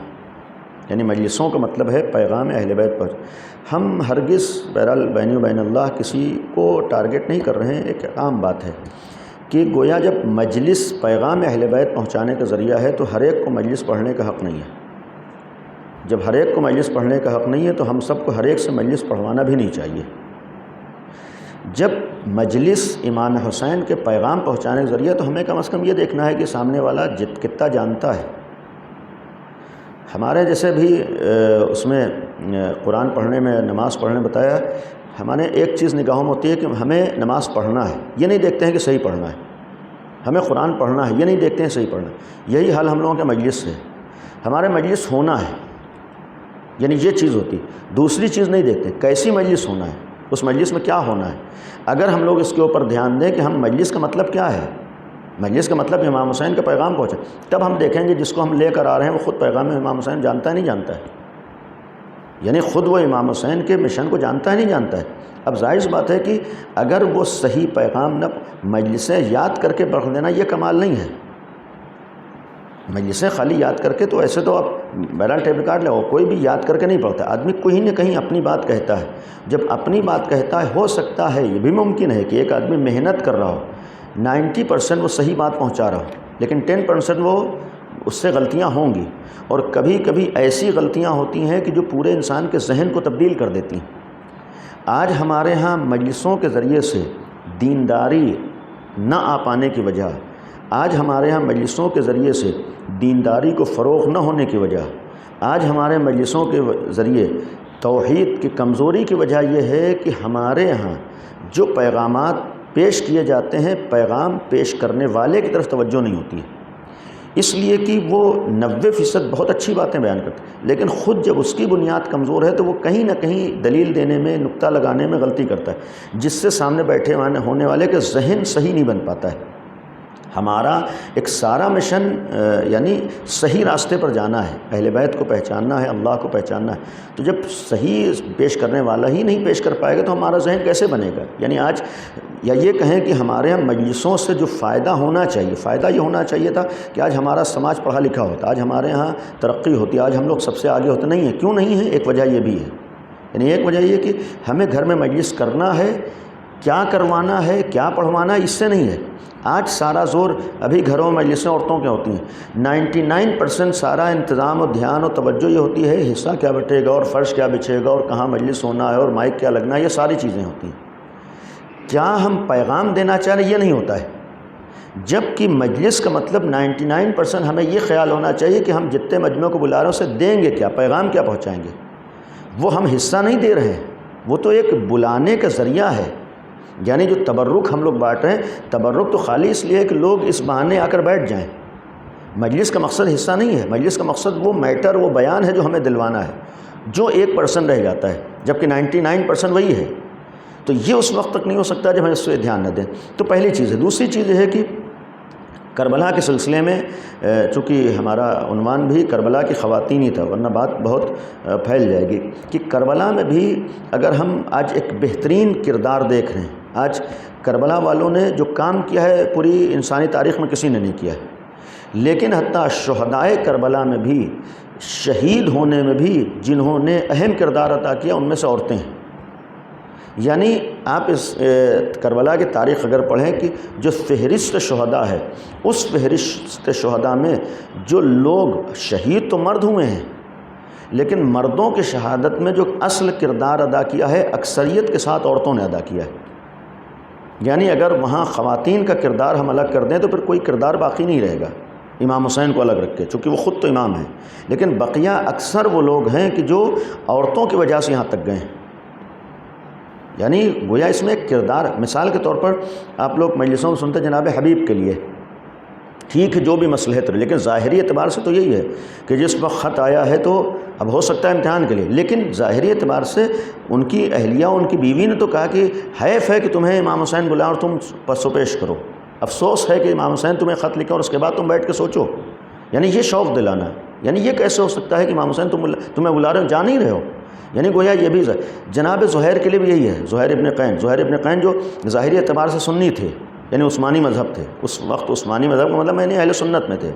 [SPEAKER 1] یعنی مجلسوں کا مطلب ہے پیغام اہل بیت ہم ہرگز بہرحال بینی و بین اللہ کسی کو ٹارگٹ نہیں کر رہے ہیں. ایک عام بات ہے کہ گویا جب مجلس پیغام اہل بیت پہنچانے کا ذریعہ ہے تو ہر ایک کو مجلس پڑھنے کا حق نہیں ہے. جب ہر ایک کو مجلس پڑھنے کا حق نہیں ہے تو ہم سب کو ہر ایک سے مجلس پڑھوانا بھی نہیں چاہیے. جب مجلس امام حسین کے پیغام پہنچانے کا ذریعہ تو ہمیں کم از کم یہ دیکھنا ہے کہ سامنے والا کتنا جانتا ہے. ہمارے جیسے بھی اس میں قرآن پڑھنے میں، نماز پڑھنے بتایا، ہمارے ایک چیز نگاہوں میں ہوتی ہے کہ ہمیں نماز پڑھنا ہے، یہ نہیں دیکھتے ہیں کہ صحیح پڑھنا ہے. ہمیں قرآن پڑھنا ہے، یہ نہیں دیکھتے ہیں صحیح پڑھنا ہے. یہی حال ہم لوگوں کے مجلس ہے. ہمارے مجلس ہونا ہے، یعنی یہ چیز ہوتی. دوسری چیز نہیں دیکھتے کیسی مجلس ہونا ہے، اس مجلس میں کیا ہونا ہے. اگر ہم لوگ اس کے اوپر دھیان دیں کہ ہم مجلس کا مطلب کیا ہے، مجلس کا مطلب امام حسین کا پیغام پہنچے، تب ہم دیکھیں گے جس کو ہم لے کر آ رہے ہیں وہ خود پیغام امام حسین جانتا ہے نہیں جانتا ہے. یعنی خود وہ امام حسین کے مشن کو جانتا ہے نہیں جانتا ہے. اب ظاہر سی بات ہے کہ اگر وہ صحیح پیغام نہ مجلسیں یاد کر کے پڑھ دینا یہ کمال نہیں ہے. مجلسیں خالی یاد کر کے تو ایسے تو آپ بہرحال ٹیپ ریکارڈ لو، کوئی بھی یاد کر کے نہیں پڑھتا. آدمی کہیں نہ کہیں اپنی بات کہتا ہے. جب اپنی بات کہتا ہے ہو سکتا ہے، یہ بھی ممکن ہے کہ ایک آدمی محنت کر رہا ہو، 90% وہ صحیح بات پہنچا رہا ہو، لیکن 10% وہ اس سے غلطیاں ہوں گی. اور کبھی کبھی ایسی غلطیاں ہوتی ہیں کہ جو پورے انسان کے ذہن کو تبدیل کر دیتی ہیں. آج ہمارے ہاں مجلسوں کے ذریعے سے دینداری نہ آ پانے کی وجہ، آج ہمارے ہاں مجلسوں کے ذریعے سے دینداری کو فروغ نہ ہونے کی وجہ، آج ہمارے مجلسوں کے ذریعے توحید کی کمزوری کی وجہ یہ ہے کہ ہمارے ہاں جو پیغامات پیش کیے جاتے ہیں پیغام پیش کرنے والے کی طرف توجہ نہیں ہوتی ہے، اس لیے کہ وہ 90% بہت اچھی باتیں بیان کرتے ہیں، لیکن خود جب اس کی بنیاد کمزور ہے تو وہ کہیں نہ کہیں دلیل دینے میں، نقطہ لگانے میں غلطی کرتا ہے، جس سے سامنے بیٹھے ہونے والے کا ذہن صحیح نہیں بن پاتا ہے۔ ہمارا ایک سارا مشن یعنی صحیح راستے پر جانا ہے، اہل بیت کو پہچاننا ہے، اللہ کو پہچاننا ہے، تو جب صحیح پیش کرنے والا ہی نہیں پیش کر پائے گا تو ہمارا ذہن کیسے بنے گا؟ یعنی آج یا یہ کہیں کہ ہمارے یہاں مجلسوں سے جو فائدہ ہونا چاہیے، فائدہ یہ ہونا چاہیے تھا کہ آج ہمارا سماج پڑھا لکھا ہوتا، آج ہمارے یہاں ترقی ہوتی، آج ہم لوگ سب سے آگے ہوتے نہیں ہیں۔ کیوں نہیں ہیں؟ ایک وجہ یہ بھی ہے، یعنی ایک وجہ یہ کہ ہمیں گھر میں مجلس کرنا ہے، کیا کروانا ہے، کیا پڑھوانا ہے، اس سے نہیں ہے۔ آج سارا زور ابھی گھروں میں مجلسیں عورتوں کے ہوتی ہیں، 99% سارا انتظام اور دھیان اور توجہ یہ ہوتی ہے حصہ کیا بٹے گا اور فرش کیا بچھے گا اور کہاں مجلس ہونا ہے اور مائک کیا لگنا ہے، یہ ساری چیزیں ہوتی ہیں۔ کیا ہم پیغام دینا چاہ رہے ہیں؟ یہ نہیں ہوتا ہے، جب کہ مجلس کا مطلب 99% ہمیں یہ خیال ہونا چاہیے کہ ہم جتنے مجمع کو بلا رہے ہیں اسے دیں گے کیا، پیغام کیا پہنچائیں گے۔ وہ ہم حصہ نہیں دے رہے ہیں، وہ تو ایک بلانے کا ذریعہ ہے۔ یعنی جو تبرک ہم لوگ بانٹ رہے ہیں، تبرک تو خالی اس لیے ہے کہ لوگ اس بہانے آ کر بیٹھ جائیں، مجلس کا مقصد حصہ نہیں ہے، مجلس کا مقصد وہ میٹر، وہ بیان ہے جو ہمیں دلوانا ہے، جو 1% رہ جاتا ہے جبکہ 99% وہی ہے۔ تو یہ اس وقت تک نہیں ہو سکتا جب ہم اس پہ دھیان نہ دیں۔ تو پہلی چیز ہے۔ دوسری چیز یہ ہے کہ کربلا کے سلسلے میں چونکہ ہمارا عنوان بھی کربلا کی خواتین ہی تھا، ورنہ بات بہت پھیل جائے گی، کہ کربلا میں بھی اگر ہم آج ایک بہترین کردار دیکھ رہے ہیں، آج کربلا والوں نے جو کام کیا ہے پوری انسانی تاریخ میں کسی نے نہیں کیا ہے، لیکن حتیٰ شہدائے کربلا میں بھی، شہید ہونے میں بھی جنہوں نے اہم کردار ادا کیا ان میں سے عورتیں ہیں۔ یعنی آپ اس کربلا کی تاریخ اگر پڑھیں کہ جو فہرست شہداء ہے، اس فہرست شہداء میں جو لوگ شہید تو مرد ہوئے ہیں، لیکن مردوں کی شہادت میں جو اصل کردار ادا کیا ہے اکثریت کے ساتھ عورتوں نے ادا کیا ہے۔ یعنی اگر وہاں خواتین کا کردار ہم الگ کر دیں تو پھر کوئی کردار باقی نہیں رہے گا امام حسین کو الگ رکھ کے، چونکہ وہ خود تو امام ہیں، لیکن بقیہ اکثر وہ لوگ ہیں کہ جو عورتوں کی وجہ سے یہاں تک گئے ہیں۔ یعنی گویا اس میں ایک کردار، مثال کے طور پر آپ لوگ مجلسوں میں سنتے جناب حبیب کے لیے، ٹھیک ہے جو بھی مصلحت رہے، لیکن ظاہری اعتبار سے تو یہی ہے کہ جس وقت خط آیا ہے تو اب ہو سکتا ہے امتحان کے لیے، لیکن ظاہری اعتبار سے ان کی اہلیہ، ان کی بیوی نے تو کہا کہ حیف ہے کہ تمہیں امام حسین بلائیں اور تم پس و پیش کرو، افسوس ہے کہ امام حسین تمہیں خط لکھا اور اس کے بعد تم بیٹھ کے سوچو۔ یعنی یہ شوق دلانا، یعنی یہ کیسے ہو سکتا ہے کہ امام حسین تمہیں بلا رہے ہو، جا نہیں رہے ہو۔ یعنی گویا یہ بھی جناب زہیر کے لیے بھی یہی ہے، زہیر ابن قین جو ظاہری اعتبار سے سنی تھے، یعنی عثمانی مذہب تھے، اس وقت عثمانی مذہب کا مطلب یعنی اہل سنت میں تھے،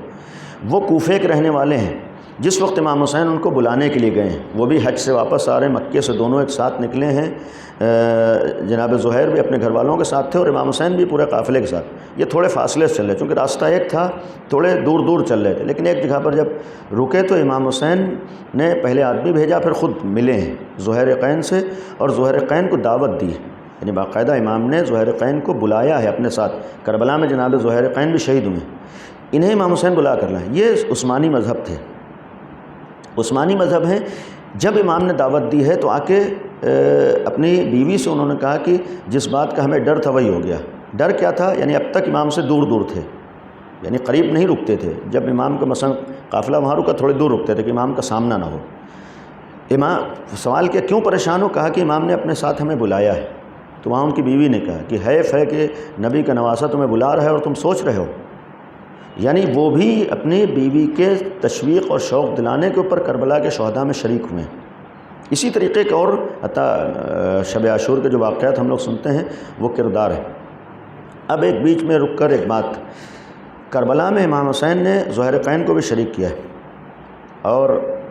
[SPEAKER 1] وہ کوفے کے رہنے والے ہیں۔ جس وقت امام حسین ان کو بلانے کے لیے گئے ہیں، وہ بھی حج سے واپس آ رہے ہیں، مکے سے دونوں ایک ساتھ نکلے ہیں، جناب زہیر بھی اپنے گھر والوں کے ساتھ تھے اور امام حسین بھی پورے قافلے کے ساتھ۔ یہ تھوڑے فاصلے سے چل رہے، چونکہ راستہ ایک تھا، تھوڑے دور دور چل رہے تھے، لیکن ایک جگہ پر جب رکے تو امام حسین نے پہلے آدمی بھیجا، پھر خود ملے ہیں زہیر قین سے اور زہیر قین کو دعوت دی، یعنی باقاعدہ امام نے زہیر قین کو بلایا ہے اپنے ساتھ۔ کربلا میں جناب زہیر قین بھی شہید ہوئے، انہیں امام حسین بلا کر لائیں۔ یہ عثمانی مذہب تھے، عثمانی مذہب ہیں۔ جب امام نے دعوت دی ہے تو آ کے اپنی بیوی سے انہوں نے کہا کہ جس بات کا ہمیں ڈر تھا وہی ہو گیا۔ ڈر کیا تھا؟ یعنی اب تک امام سے دور دور تھے، یعنی قریب نہیں رکتے تھے، جب امام کا مثلا قافلہ وہاں رکا تھوڑے دور رکتے تھے کہ امام کا سامنا نہ ہو۔ امام سوال کیا کیوں پریشان ہو؟ کہا کہ امام نے اپنے ساتھ ہمیں بلایا ہے۔ تو وہاں ان کی بیوی نے کہا کہ حیف ہے کہ نبی کا نواسہ تمہیں بلا رہا ہے اور تم سوچ رہے ہو۔ یعنی وہ بھی اپنی بیوی کے تشویق اور شوق دلانے کے اوپر کربلا کے شہداء میں شریک ہوئے ہیں۔ اسی طریقے کے اور شب عاشور کے جو واقعات ہم لوگ سنتے ہیں وہ کردار ہے۔ اب ایک بیچ میں رک کر ایک بات، کربلا میں امام حسین نے زہیر قین کو بھی شریک کیا ہے اور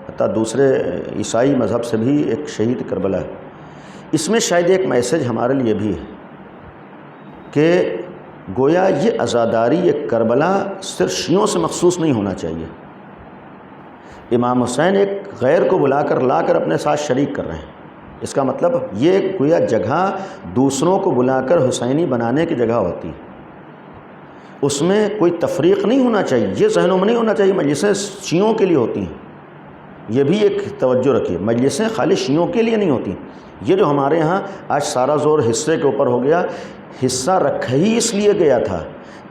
[SPEAKER 1] حتیٰ دوسرے عیسائی مذہب سے بھی ایک شہید کربلا ہے۔ اس میں شاید ایک میسج ہمارے لیے بھی ہے کہ گویا یہ عزاداری، یہ کربلا صرف شیعوں سے مخصوص نہیں ہونا چاہیے۔ امام حسین ایک غیر کو بلا کر لا کر اپنے ساتھ شریک کر رہے ہیں، اس کا مطلب یہ گویا جگہ دوسروں کو بلا کر حسینی بنانے کی جگہ ہوتی، اس میں کوئی تفریق نہیں ہونا چاہیے، یہ ذہنوں میں نہیں ہونا چاہیے مجلسیں شیعوں کے لیے ہوتی ہیں، یہ بھی ایک توجہ رکھیے، مجلسیں خالی شیعوں کے لیے نہیں ہوتی۔ یہ جو ہمارے ہاں آج سارا زور حصے کے اوپر ہو گیا، حصہ رکھا ہی اس لیے گیا تھا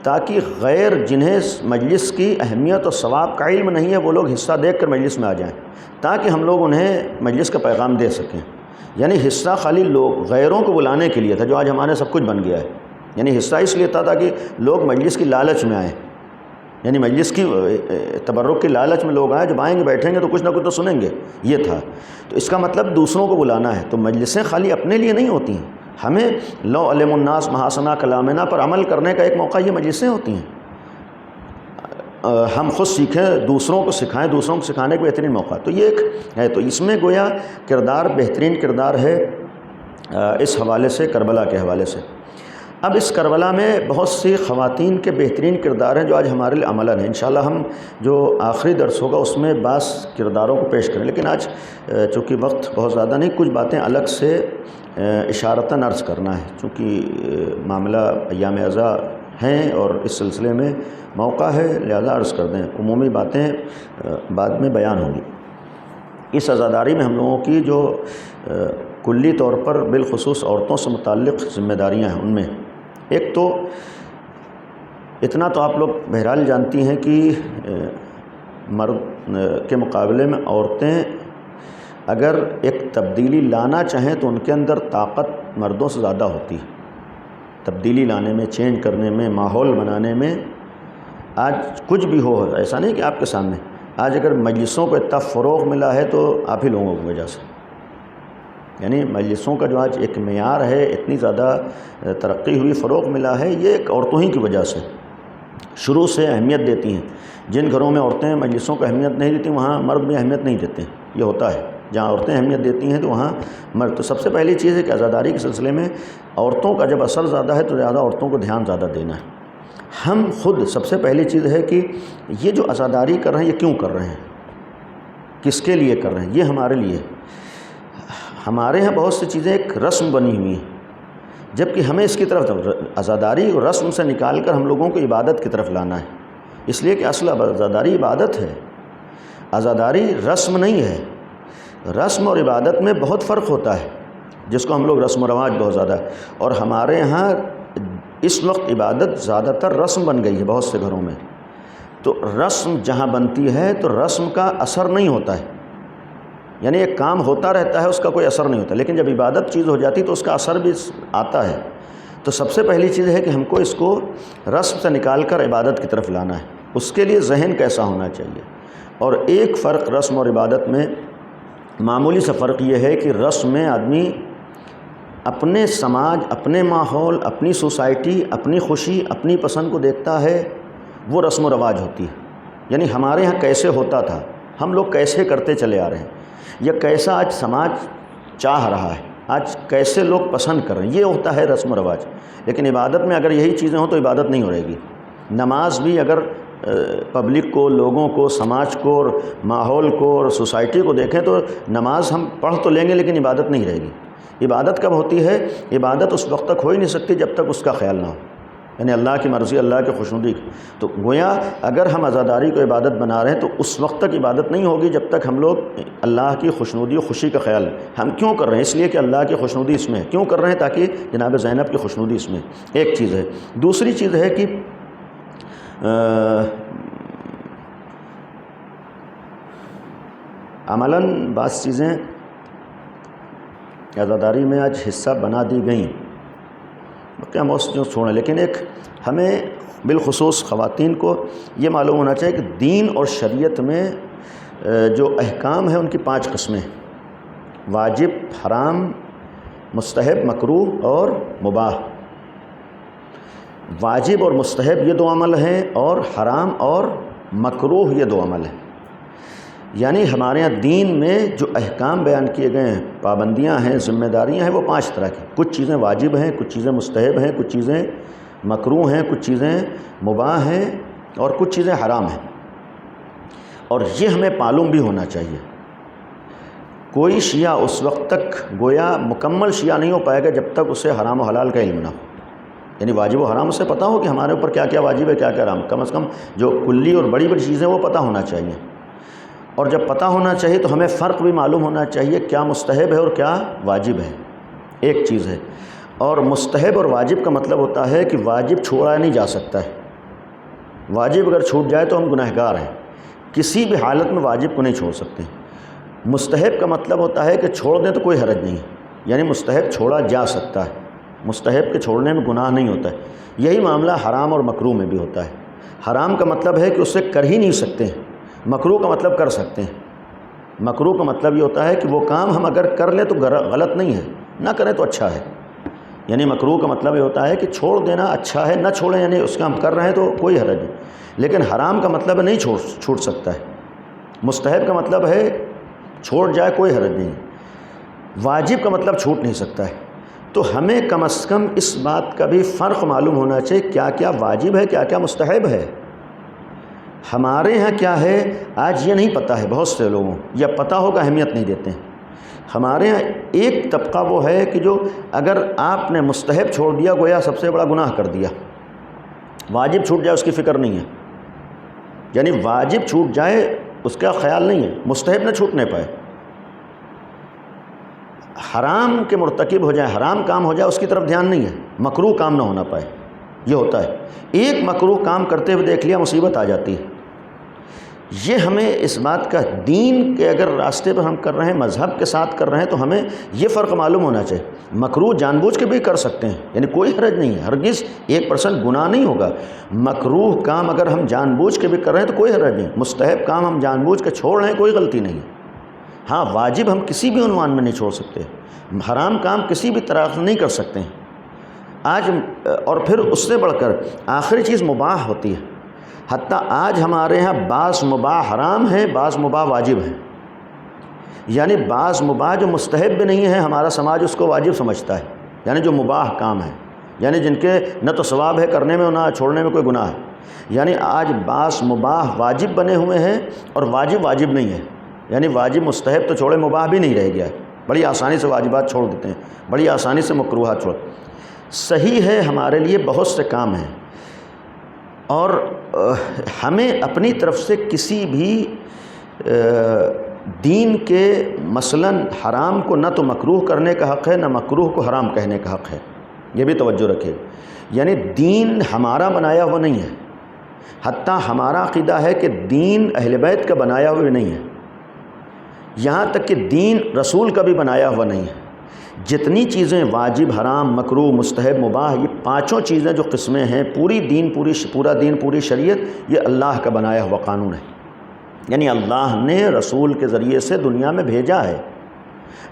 [SPEAKER 1] تاکہ غیر جنہیں مجلس کی اہمیت اور ثواب کا علم نہیں ہے وہ لوگ حصہ دیکھ کر مجلس میں آ جائیں، تاکہ ہم لوگ انہیں مجلس کا پیغام دے سکیں۔ یعنی حصہ خالی لوگ غیروں کو بلانے کے لیے تھا، جو آج ہمارے سب کچھ بن گیا ہے۔ یعنی حصہ اس لیے تھا تاکہ لوگ مجلس کی لالچ میں آئیں، یعنی مجلس کی تبرک کی لالچ میں لوگ آئیں، جب آئیں گے بیٹھیں گے تو کچھ نہ کچھ تو سنیں گے، یہ تھا۔ تو اس کا مطلب دوسروں کو بلانا ہے۔ تو مجلسیں خالی اپنے لیے نہیں ہوتی ہیں، ہمیں لو علم الناس محاسنہ کلامنا پر عمل کرنے کا ایک موقع یہ مجلسیں ہوتی ہیں۔ ہم خود سیکھیں، دوسروں کو سکھائیں، دوسروں کو سکھانے کا بہترین موقع، تو یہ ایک ہے۔ تو اس میں گویا کردار بہترین کردار ہے اس حوالے سے، کربلا کے حوالے سے۔ اب اس کربلا میں بہت سی خواتین کے بہترین کردار ہیں جو آج ہمارے لیے عملاً ہیں۔ انشاءاللہ ہم جو آخری درس ہوگا اس میں بعض کرداروں کو پیش کریں، لیکن آج چونکہ وقت بہت زیادہ نہیں، کچھ باتیں الگ سے اشارتاً عرض کرنا ہے، چونکہ معاملہ ایام عزا ہیں اور اس سلسلے میں موقع ہے، لہذا عرض کر دیں، عمومی باتیں بعد میں بیان ہوں گی۔ اس عزاداری میں ہم لوگوں کی جو کلی طور پر بالخصوص عورتوں سے متعلق ذمہ داریاں ہیں، ان میں ایک تو اتنا تو آپ لوگ بہرحال جانتی ہیں کہ مرد کے مقابلے میں عورتیں اگر ایک تبدیلی لانا چاہیں تو ان کے اندر طاقت مردوں سے زیادہ ہوتی ہے، تبدیلی لانے میں، چینج کرنے میں، ماحول بنانے میں۔ آج کچھ بھی ہو، ایسا نہیں کہ آپ کے سامنے آج اگر مجلسوں کو اتنا فروغ ملا ہے تو آپ ہی لوگوں کی وجہ سے، یعنی مجلسوں کا جو آج ایک معیار ہے، اتنی زیادہ ترقی ہوئی، فروغ ملا ہے، یہ ایک عورتوں ہی کی وجہ سے۔ شروع سے اہمیت دیتی ہیں، جن گھروں میں عورتیں مجلسوں کو اہمیت نہیں دیتی وہاں مرد بھی اہمیت نہیں دیتے ہیں، یہ ہوتا ہے۔ جہاں عورتیں اہمیت دیتی ہیں تو وہاں مرد۔ تو سب سے پہلی چیز ہے کہ عزاداری کے سلسلے میں عورتوں کا جب اثر زیادہ ہے تو زیادہ عورتوں کو دھیان زیادہ دینا ہے۔ ہم خود سب سے پہلی چیز ہے کہ یہ جو عزاداری کر رہے ہیں یہ کیوں کر رہے ہیں، کس کے لیے کر رہے ہیں، یہ ہمارے لیے۔ ہمارے ہاں بہت سی چیزیں ایک رسم بنی ہوئی ہیں، جبکہ ہمیں اس کی طرف عزاداری اور رسم سے نکال کر ہم لوگوں کو عبادت کی طرف لانا ہے، اس لیے کہ اصل عزاداری عبادت ہے، عزاداری رسم نہیں ہے۔ رسم اور عبادت میں بہت فرق ہوتا ہے، جس کو ہم لوگ رسم و رواج بہت زیادہ ہے، اور ہمارے ہاں اس وقت عبادت زیادہ تر رسم بن گئی ہے بہت سے گھروں میں۔ تو رسم جہاں بنتی ہے تو رسم کا اثر نہیں ہوتا ہے، یعنی ایک کام ہوتا رہتا ہے، اس کا کوئی اثر نہیں ہوتا، لیکن جب عبادت چیز ہو جاتی تو اس کا اثر بھی آتا ہے۔ تو سب سے پہلی چیز ہے کہ ہم کو اس کو رسم سے نکال کر عبادت کی طرف لانا ہے، اس کے لیے ذہن کیسا ہونا چاہیے۔ اور ایک فرق رسم اور عبادت میں معمولی سا فرق یہ ہے کہ رسم میں آدمی اپنے سماج، اپنے ماحول، اپنی سوسائٹی، اپنی خوشی، اپنی پسند کو دیکھتا ہے، وہ رسم و رواج ہوتی ہے۔ یعنی ہمارے یہاں کیسے ہوتا تھا، ہم لوگ کیسے کرتے چلے آ رہے ہیں، یا کیسا آج سماج چاہ رہا ہے، آج کیسے لوگ پسند کر رہے ہیں، یہ ہوتا ہے رسم و رواج۔ لیکن عبادت میں اگر یہی چیزیں ہوں تو عبادت نہیں ہو رہے گی۔ نماز بھی اگر پبلک کو، لوگوں کو، سماج کو اور ماحول کو اور سوسائٹی کو دیکھیں تو نماز ہم پڑھ تو لیں گے لیکن عبادت نہیں رہے گی۔ عبادت کب ہوتی ہے؟ عبادت اس وقت تک ہو ہی نہیں سکتی جب تک اس کا خیال نہ ہو، یعنی اللہ کی مرضی، اللہ کی خوشنودی۔ تو گویا اگر ہم عزاداری کو عبادت بنا رہے ہیں تو اس وقت تک عبادت نہیں ہوگی جب تک ہم لوگ اللہ کی خوشنودی و خوشی کا خیال۔ ہم کیوں کر رہے ہیں؟ اس لیے کہ اللہ کی خوشنودی اس میں ہے۔ کیوں کر رہے ہیں؟ تاکہ جناب زینب کی خوشنودی اس میں، ایک چیز ہے۔ دوسری چیز ہے کہ عملاً بعض چیزیں عزاداری میں آج حصہ بنا دی گئیں، کیا موسیقیوں چھوڑیں، لیکن ایک ہمیں بالخصوص خواتین کو یہ معلوم ہونا چاہیے کہ دین اور شریعت میں جو احکام ہیں ان کی 5 قسمیں ہیں: واجب، حرام، مستحب، مکروہ اور مباح۔ واجب اور مستحب یہ 2 عمل ہیں، اور حرام اور مکروہ یہ 2 عمل ہیں۔ یعنی ہمارے یہاں دین میں جو احکام بیان کیے گئے ہیں، پابندیاں ہیں، ذمہ داریاں ہیں، وہ 5 طرح کی۔ کچھ چیزیں واجب ہیں، کچھ چیزیں مستحب ہیں، کچھ چیزیں مکروہ ہیں، کچھ چیزیں مباح ہیں، اور کچھ چیزیں حرام ہیں، اور یہ ہمیں معلوم بھی ہونا چاہیے۔ کوئی شیعہ اس وقت تک گویا مکمل شیعہ نہیں ہو پائے گا جب تک اسے حرام و حلال کا علم نہ ہو، یعنی واجب و حرام اسے پتہ ہو کہ ہمارے اوپر کیا کیا واجب ہے کیا کیا حرام، کم از کم جو کلی اور بڑی بڑی چیزیں وہ پتہ ہونا چاہیے، اور جب پتہ ہونا چاہیے تو ہمیں فرق بھی معلوم ہونا چاہیے کیا مستحب ہے اور کیا واجب ہے، ایک چیز ہے۔ اور مستحب اور واجب کا مطلب ہوتا ہے کہ واجب چھوڑا نہیں جا سکتا ہے، واجب اگر چھوٹ جائے تو ہم گناہگار ہیں، کسی بھی حالت میں واجب کو نہیں چھوڑ سکتے۔ مستحب کا مطلب ہوتا ہے کہ چھوڑ دیں تو کوئی حرج نہیں ہے، یعنی مستحب چھوڑا جا سکتا ہے، مستحب کے چھوڑنے میں گناہ نہیں ہوتا ہے۔ یہی معاملہ حرام اور مکروہ میں بھی ہوتا ہے۔ حرام کا مطلب ہے کہ اسے کر ہی نہیں سکتے ہیں، مکروہ کا مطلب کر سکتے ہیں۔ مکروہ کا مطلب یہ ہوتا ہے کہ وہ کام ہم اگر کر لیں تو غلط نہیں ہے، نہ کریں تو اچھا ہے، یعنی مکروہ کا مطلب یہ ہوتا ہے کہ چھوڑ دینا اچھا ہے، نہ چھوڑیں یعنی اس کا ہم کر رہے ہیں تو کوئی حرج نہیں، لیکن حرام کا مطلب نہیں چھوٹ سکتا ہے۔ مستحب کا مطلب ہے چھوڑ جائے کوئی حرج نہیں، واجب کا مطلب چھوٹ نہیں سکتا ہے۔ تو ہمیں کم از کم اس بات کا بھی فرق معلوم ہونا چاہیے کیا کیا واجب ہے کیا کیا مستحب ہے۔ ہمارے ہاں کیا ہے آج یہ نہیں پتہ ہے بہت سے لوگوں، یا پتہ ہوگا اہمیت نہیں دیتے ہیں۔ ہمارے ہاں ایک طبقہ وہ ہے کہ جو اگر آپ نے مستحب چھوڑ دیا گویا سب سے بڑا گناہ کر دیا، واجب چھوٹ جائے اس کی فکر نہیں ہے، یعنی واجب چھوٹ جائے اس کا خیال نہیں ہے، مستحب نہ چھوٹنے پائے، حرام کے مرتکب ہو جائے، حرام کام ہو جائے اس کی طرف دھیان نہیں ہے، مکروہ کام نہ ہونا پائے، یہ ہوتا ہے۔ ایک مکروہ کام کرتے ہوئے دیکھ لیا مصیبت آ جاتی ہے۔ یہ ہمیں اس بات کا دین کے اگر راستے پر ہم کر رہے ہیں، مذہب کے ساتھ کر رہے ہیں تو ہمیں یہ فرق معلوم ہونا چاہیے۔ مکروہ جان بوجھ کے بھی کر سکتے ہیں، یعنی کوئی حرج نہیں ہے، ہرگز 1% گناہ نہیں ہوگا۔ مکروہ کام اگر ہم جان بوجھ کے بھی کر رہے ہیں تو کوئی حرج نہیں، مستحب کام ہم جان بوجھ کے چھوڑ رہے ہیں کوئی غلطی نہیں ہے۔ ہاں واجب ہم کسی بھی عنوان میں نہیں چھوڑ سکتے، حرام کام کسی بھی طرح سے نہیں کر سکتے ہیں آج، اور پھر اس سے بڑھ کر آخری چیز مباح ہوتی ہے۔ حتیٰ آج ہمارے ہاں بعض مباح حرام ہیں، بعض مباح واجب ہیں، یعنی بعض مباح جو مستحب بھی نہیں ہے ہمارا سماج اس کو واجب سمجھتا ہے، یعنی جو مباح کام ہے، یعنی جن کے نہ تو ثواب ہے کرنے میں نہ چھوڑنے میں کوئی گناہ ہے، یعنی آج بعض مباح واجب بنے ہوئے ہیں اور واجب نہیں ہے، یعنی واجب مستحب تو چھوڑے مباح بھی نہیں رہ گیا ہے، بڑی آسانی سے واجبات چھوڑ دیتے ہیں، بڑی آسانی سے مکروہات چھوڑ۔ صحیح ہے ہمارے لیے بہت سے کام ہیں، اور ہمیں اپنی طرف سے کسی بھی دین کے مثلاً حرام کو نہ تو مکروہ کرنے کا حق ہے نہ مکروہ کو حرام کہنے کا حق ہے، یہ بھی توجہ رکھے، یعنی دین ہمارا بنایا ہوا نہیں ہے، حتیٰ ہمارا عقیدہ ہے کہ دین اہل بیت کا بنایا ہوا نہیں ہے، یہاں تک کہ دین رسول کا بھی بنایا ہوا نہیں ہے۔ جتنی چیزیں واجب، حرام، مکروہ، مستحب، مباح، یہ پانچوں چیزیں جو قسمیں ہیں، پورا دین پوری شریعت یہ اللہ کا بنایا ہوا قانون ہے، یعنی اللہ نے رسول کے ذریعے سے دنیا میں بھیجا ہے،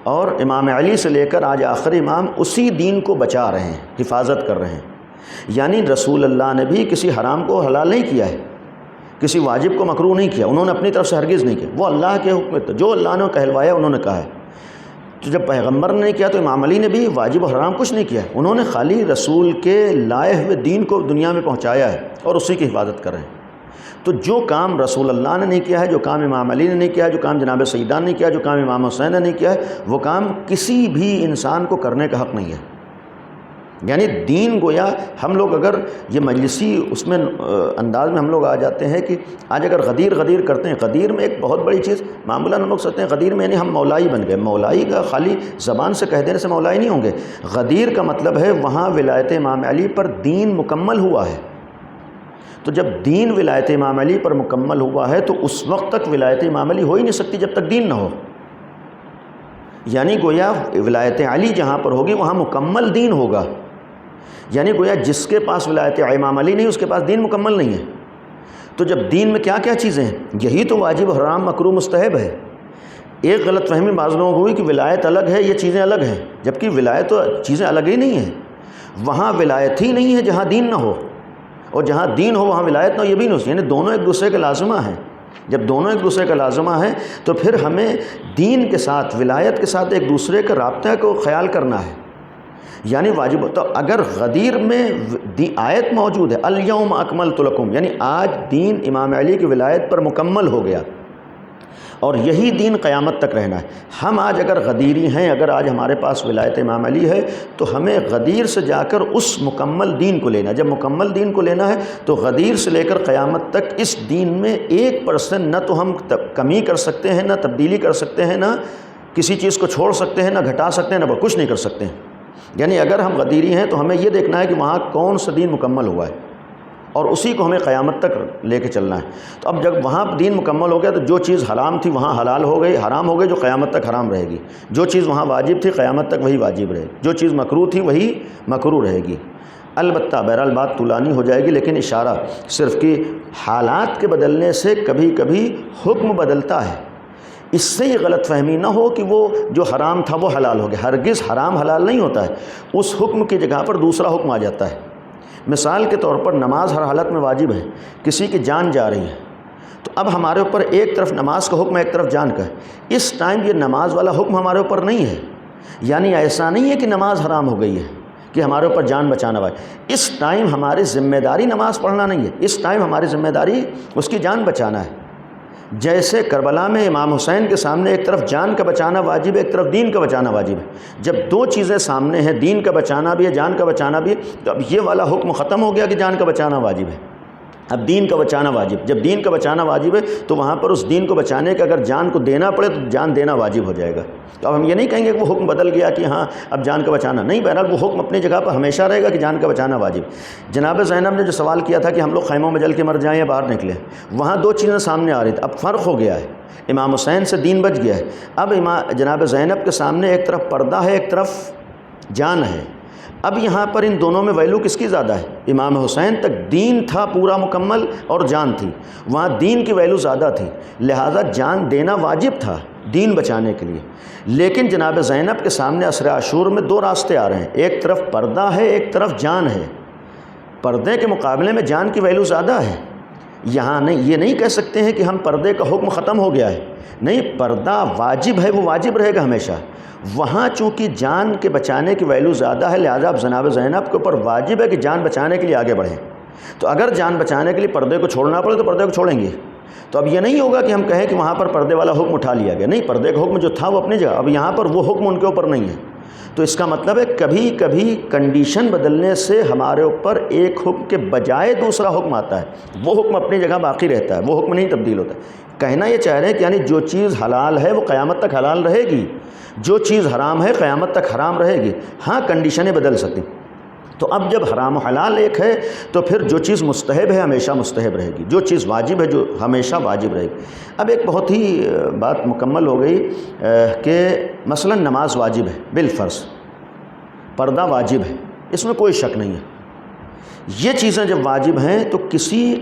[SPEAKER 1] اور امام علی سے لے کر آج آخری امام اسی دین کو بچا رہے ہیں، حفاظت کر رہے ہیں، یعنی رسول اللہ نے بھی کسی حرام کو حلال نہیں کیا ہے، کسی واجب کو مکروہ نہیں کیا، انہوں نے اپنی طرف سے ہرگز نہیں کیا، وہ اللہ کے حکم جو اللہ نے کہلوایا انہوں نے کہا ہے۔ تو جب پیغمبر نے نہیں کیا تو امام علی نے بھی واجب و حرام کچھ نہیں کیا، انہوں نے خالی رسول کے لائے ہوئے دین کو دنیا میں پہنچایا ہے اور اسی کی حفاظت کر رہے ہیں۔ تو جو کام رسول اللہ نے نہیں کیا ہے، جو کام امام علی نے نہیں کیا ہے، جو کام جناب سیدان نے نہیں کیا ہے، جو کام امام حسین نے نہیں کیا ہے، وہ کام کسی بھی انسان کو کرنے کا حق نہیں ہے۔ یعنی دین گویا ہم لوگ اگر یہ مجلسی اس میں انداز میں ہم لوگ آ جاتے ہیں کہ آج اگر غدیر کرتے ہیں، غدیر میں ایک بہت بڑی چیز معمولاً ہم لوگ سمجھتے ہیں غدیر میں یعنی ہم مولائی بن گئے، مولائی کا خالی زبان سے کہہ دینے سے مولائی نہیں ہوں گے، غدیر کا مطلب ہے وہاں ولایت امام علی پر دین مکمل ہوا ہے۔ تو جب دین ولایت امام علی پر مکمل ہوا ہے تو اس وقت تک ولایت امام علی ہو ہی نہیں سکتی جب تک دین نہ ہو، یعنی گویا ولایت علی جہاں پر ہوگی وہاں مکمل دین ہوگا، یعنی گویا جس کے پاس ولایت امام علی نہیں اس کے پاس دین مکمل نہیں ہے۔ تو جب دین میں کیا کیا چیزیں ہیں، یہی تو واجب، حرام، مکروہ، مستحب ہے۔ ایک غلط فہمی بعض لوگوں کو ہوئی کہ ولایت الگ ہے یہ چیزیں الگ ہیں، جبکہ ولایت تو چیزیں الگ ہی نہیں ہیں، وہاں ولایت ہی نہیں ہے جہاں دین نہ ہو، اور جہاں دین ہو وہاں ولایت نہ ہو، یہ بھی نہیں، یعنی دونوں ایک دوسرے کے لازمہ ہیں۔ جب دونوں ایک دوسرے کا لازمہ ہے تو پھر ہمیں دین کے ساتھ ولایت کے ساتھ ایک دوسرے کا رابطہ کو خیال کرنا ہے، یعنی واجب۔ تو اگر غدیر میں آیت موجود ہے الیوم اکملت لکم، یعنی آج دین امام علی کی ولایت پر مکمل ہو گیا، اور یہی دین قیامت تک رہنا ہے۔ ہم آج اگر غدیری ہیں، اگر آج ہمارے پاس ولایت امام علی ہے تو ہمیں غدیر سے جا کر اس مکمل دین کو لینا ہے۔ جب مکمل دین کو لینا ہے تو غدیر سے لے کر قیامت تک اس دین میں 1% نہ تو ہم کمی کر سکتے ہیں، نہ تبدیلی کر سکتے ہیں، نہ کسی چیز کو چھوڑ سکتے ہیں، نہ گھٹا سکتے ہیں، نہ کچھ نہیں کر سکتے ہیں۔ یعنی اگر ہم غدیری ہیں تو ہمیں یہ دیکھنا ہے کہ وہاں کون سا دین مکمل ہوا ہے اور اسی کو ہمیں قیامت تک لے کے چلنا ہے۔ تو اب جب وہاں دین مکمل ہو گیا تو جو چیز حرام تھی وہاں حلال ہو گئی، حرام ہو گئی، جو قیامت تک حرام رہے گی۔ جو چیز وہاں واجب تھی قیامت تک وہی واجب رہے گی، جو چیز مکروہ تھی وہی مکروہ رہے گی۔ البتہ بہرحال بات طولانی ہو جائے گی، لیکن اشارہ صرف کہ حالات کے بدلنے سے کبھی کبھی حکم بدلتا ہے۔ اس سے یہ غلط فہمی نہ ہو کہ وہ جو حرام تھا وہ حلال ہو گیا۔ ہرگز حرام حلال نہیں ہوتا ہے، اس حکم کی جگہ پر دوسرا حکم آ جاتا ہے۔ مثال کے طور پر نماز ہر حالت میں واجب ہے، کسی کی جان جا رہی ہے تو اب ہمارے اوپر ایک طرف نماز کا حکم ہے، ایک طرف جان کا ہے۔ اس ٹائم یہ نماز والا حکم ہمارے اوپر نہیں ہے، یعنی ایسا نہیں ہے کہ نماز حرام ہو گئی ہے کہ ہمارے اوپر جان بچانا ہوا ہے۔ اس ٹائم ہماری ذمہ داری نماز پڑھنا نہیں ہے، اس ٹائم ہماری ذمہ داری اس کی جان بچانا ہے۔ جیسے کربلا میں امام حسین کے سامنے ایک طرف جان کا بچانا واجب ہے، ایک طرف دین کا بچانا واجب ہے۔ جب دو چیزیں سامنے ہیں، دین کا بچانا بھی ہے، جان کا بچانا بھی ہے، تو اب یہ والا حکم ختم ہو گیا کہ جان کا بچانا واجب ہے، اب دین کا بچانا واجب۔ جب دین کا بچانا واجب ہے تو وہاں پر اس دین کو بچانے کے اگر جان کو دینا پڑے تو جان دینا واجب ہو جائے گا۔ تو اب ہم یہ نہیں کہیں گے کہ وہ حکم بدل گیا کہ ہاں اب جان کا بچانا نہیں، بہرحال وہ حکم اپنی جگہ پر ہمیشہ رہے گا کہ جان کا بچانا واجب۔ جناب زینب نے جو سوال کیا تھا کہ ہم لوگ خیموں میں جل کے مر جائیں یا باہر نکلیں، وہاں دو چیزیں سامنے آ رہی تھیں، اب فرق ہو گیا ہے، امام حسین سے دین بچ گیا ہے۔ اب جناب زینب کے سامنے ایک طرف پردہ ہے، ایک طرف جان ہے۔ اب یہاں پر ان دونوں میں ویلو کس کی زیادہ ہے؟ امام حسین تک دین تھا پورا مکمل اور جان تھی، وہاں دین کی ویلو زیادہ تھی، لہٰذا جان دینا واجب تھا دین بچانے کے لیے۔ لیکن جناب زینب کے سامنے عصر عاشور میں دو راستے آ رہے ہیں، ایک طرف پردہ ہے، ایک طرف جان ہے۔ پردے کے مقابلے میں جان کی ویلو زیادہ ہے۔ یہاں نہیں، یہ نہیں کہہ سکتے ہیں کہ ہم پردے کا حکم ختم ہو گیا ہے، نہیں، پردہ واجب ہے، وہ واجب رہے گا ہمیشہ۔ وہاں چونکہ جان کے بچانے کی ویلو زیادہ ہے، لہذا اب جناب زینب کے اوپر واجب ہے کہ جان بچانے کے لیے آگے بڑھیں۔ تو اگر جان بچانے کے لیے پردے کو چھوڑنا پڑے تو پردے کو چھوڑیں گے۔ تو اب یہ نہیں ہوگا کہ ہم کہیں کہ وہاں پر پردے والا حکم اٹھا لیا گیا، نہیں، پردے کا حکم جو تھا وہ اپنی جگہ، اب یہاں پر وہ حکم ان کے اوپر نہیں ہے۔ تو اس کا مطلب ہے کبھی کبھی کنڈیشن بدلنے سے ہمارے اوپر ایک حکم کے بجائے دوسرا حکم آتا ہے، وہ حکم اپنی جگہ باقی رہتا ہے، وہ حکم نہیں تبدیل ہوتا ہے۔ کہنا یہ چاہ رہے ہیں کہ یعنی جو چیز حلال ہے وہ قیامت تک حلال رہے گی، جو چیز حرام ہے قیامت تک حرام رہے گی، ہاں کنڈیشنیں بدل سکتی۔ تو اب جب حرام و حلال ایک ہے تو پھر جو چیز مستحب ہے ہمیشہ مستحب رہے گی، جو چیز واجب ہے جو ہمیشہ واجب رہے گی۔ اب ایک بہت ہی بات مکمل ہو گئی کہ مثلا نماز واجب ہے بالفرض، پردہ واجب ہے، اس میں کوئی شک نہیں ہے۔ یہ چیزیں جب واجب ہیں تو کسی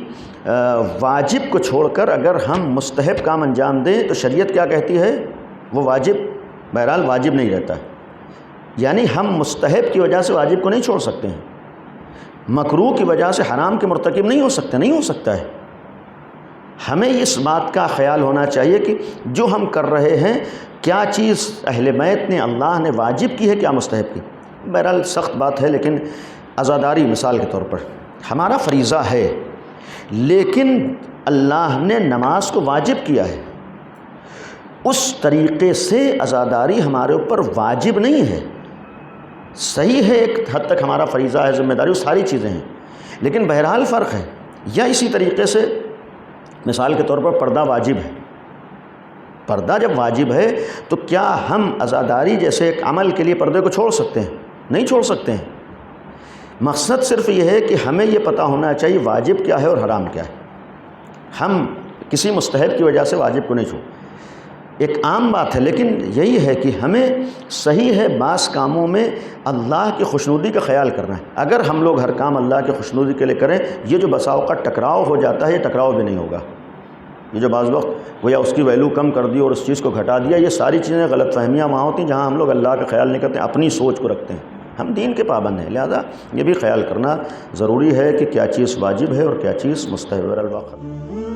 [SPEAKER 1] واجب کو چھوڑ کر اگر ہم مستحب کام انجام دیں تو شریعت کیا کہتی ہے؟ وہ واجب بہرحال واجب نہیں رہتا ہے، یعنی ہم مستحب کی وجہ سے واجب کو نہیں چھوڑ سکتے ہیں، مکروہ کی وجہ سے حرام کے مرتکب نہیں ہو سکتے، نہیں ہو سکتا ہے۔ ہمیں اس بات کا خیال ہونا چاہیے کہ جو ہم کر رہے ہیں کیا چیز اہل بیت نے، اللہ نے واجب کی ہے، کیا مستحب کی۔ بہرحال سخت بات ہے، لیکن عزاداری مثال کے طور پر ہمارا فریضہ ہے، لیکن اللہ نے نماز کو واجب کیا ہے، اس طریقے سے عزاداری ہمارے اوپر واجب نہیں ہے۔ صحیح ہے ایک حد تک ہمارا فریضہ ہے، ذمہ داری، وہ ساری چیزیں ہیں، لیکن بہرحال فرق ہے۔ یا اسی طریقے سے مثال کے طور پر پردہ واجب ہے، پردہ جب واجب ہے تو کیا ہم عزاداری جیسے ایک عمل کے لیے پردے کو چھوڑ سکتے ہیں؟ نہیں چھوڑ سکتے ہیں۔ مقصد صرف یہ ہے کہ ہمیں یہ پتہ ہونا چاہیے واجب کیا ہے اور حرام کیا ہے۔ ہم کسی مستحب کی وجہ سے واجب کو نہیں چھوڑ، ایک عام بات ہے، لیکن یہی ہے کہ ہمیں صحیح ہے بعض کاموں میں اللہ کی خوشنودی کا خیال کرنا ہے۔ اگر ہم لوگ ہر کام اللہ کی خوشنودی کے لیے کریں، یہ جو بسا اوقات ٹکراؤ ہو جاتا ہے، یہ ٹکراؤ بھی نہیں ہوگا۔ یہ جو بعض وقت گویا اس کی ویلو کم کر دی اور اس چیز کو گھٹا دیا، یہ ساری چیزیں غلط فہمیاں وہاں ہوتی ہیں جہاں ہم لوگ اللہ کا خیال نہیں کرتے، اپنی سوچ کو رکھتے ہیں۔ ہم دین کے پابند ہیں، لہذا یہ بھی خیال کرنا ضروری ہے کہ کیا چیز واجب ہے اور کیا چیز مستحب ہے۔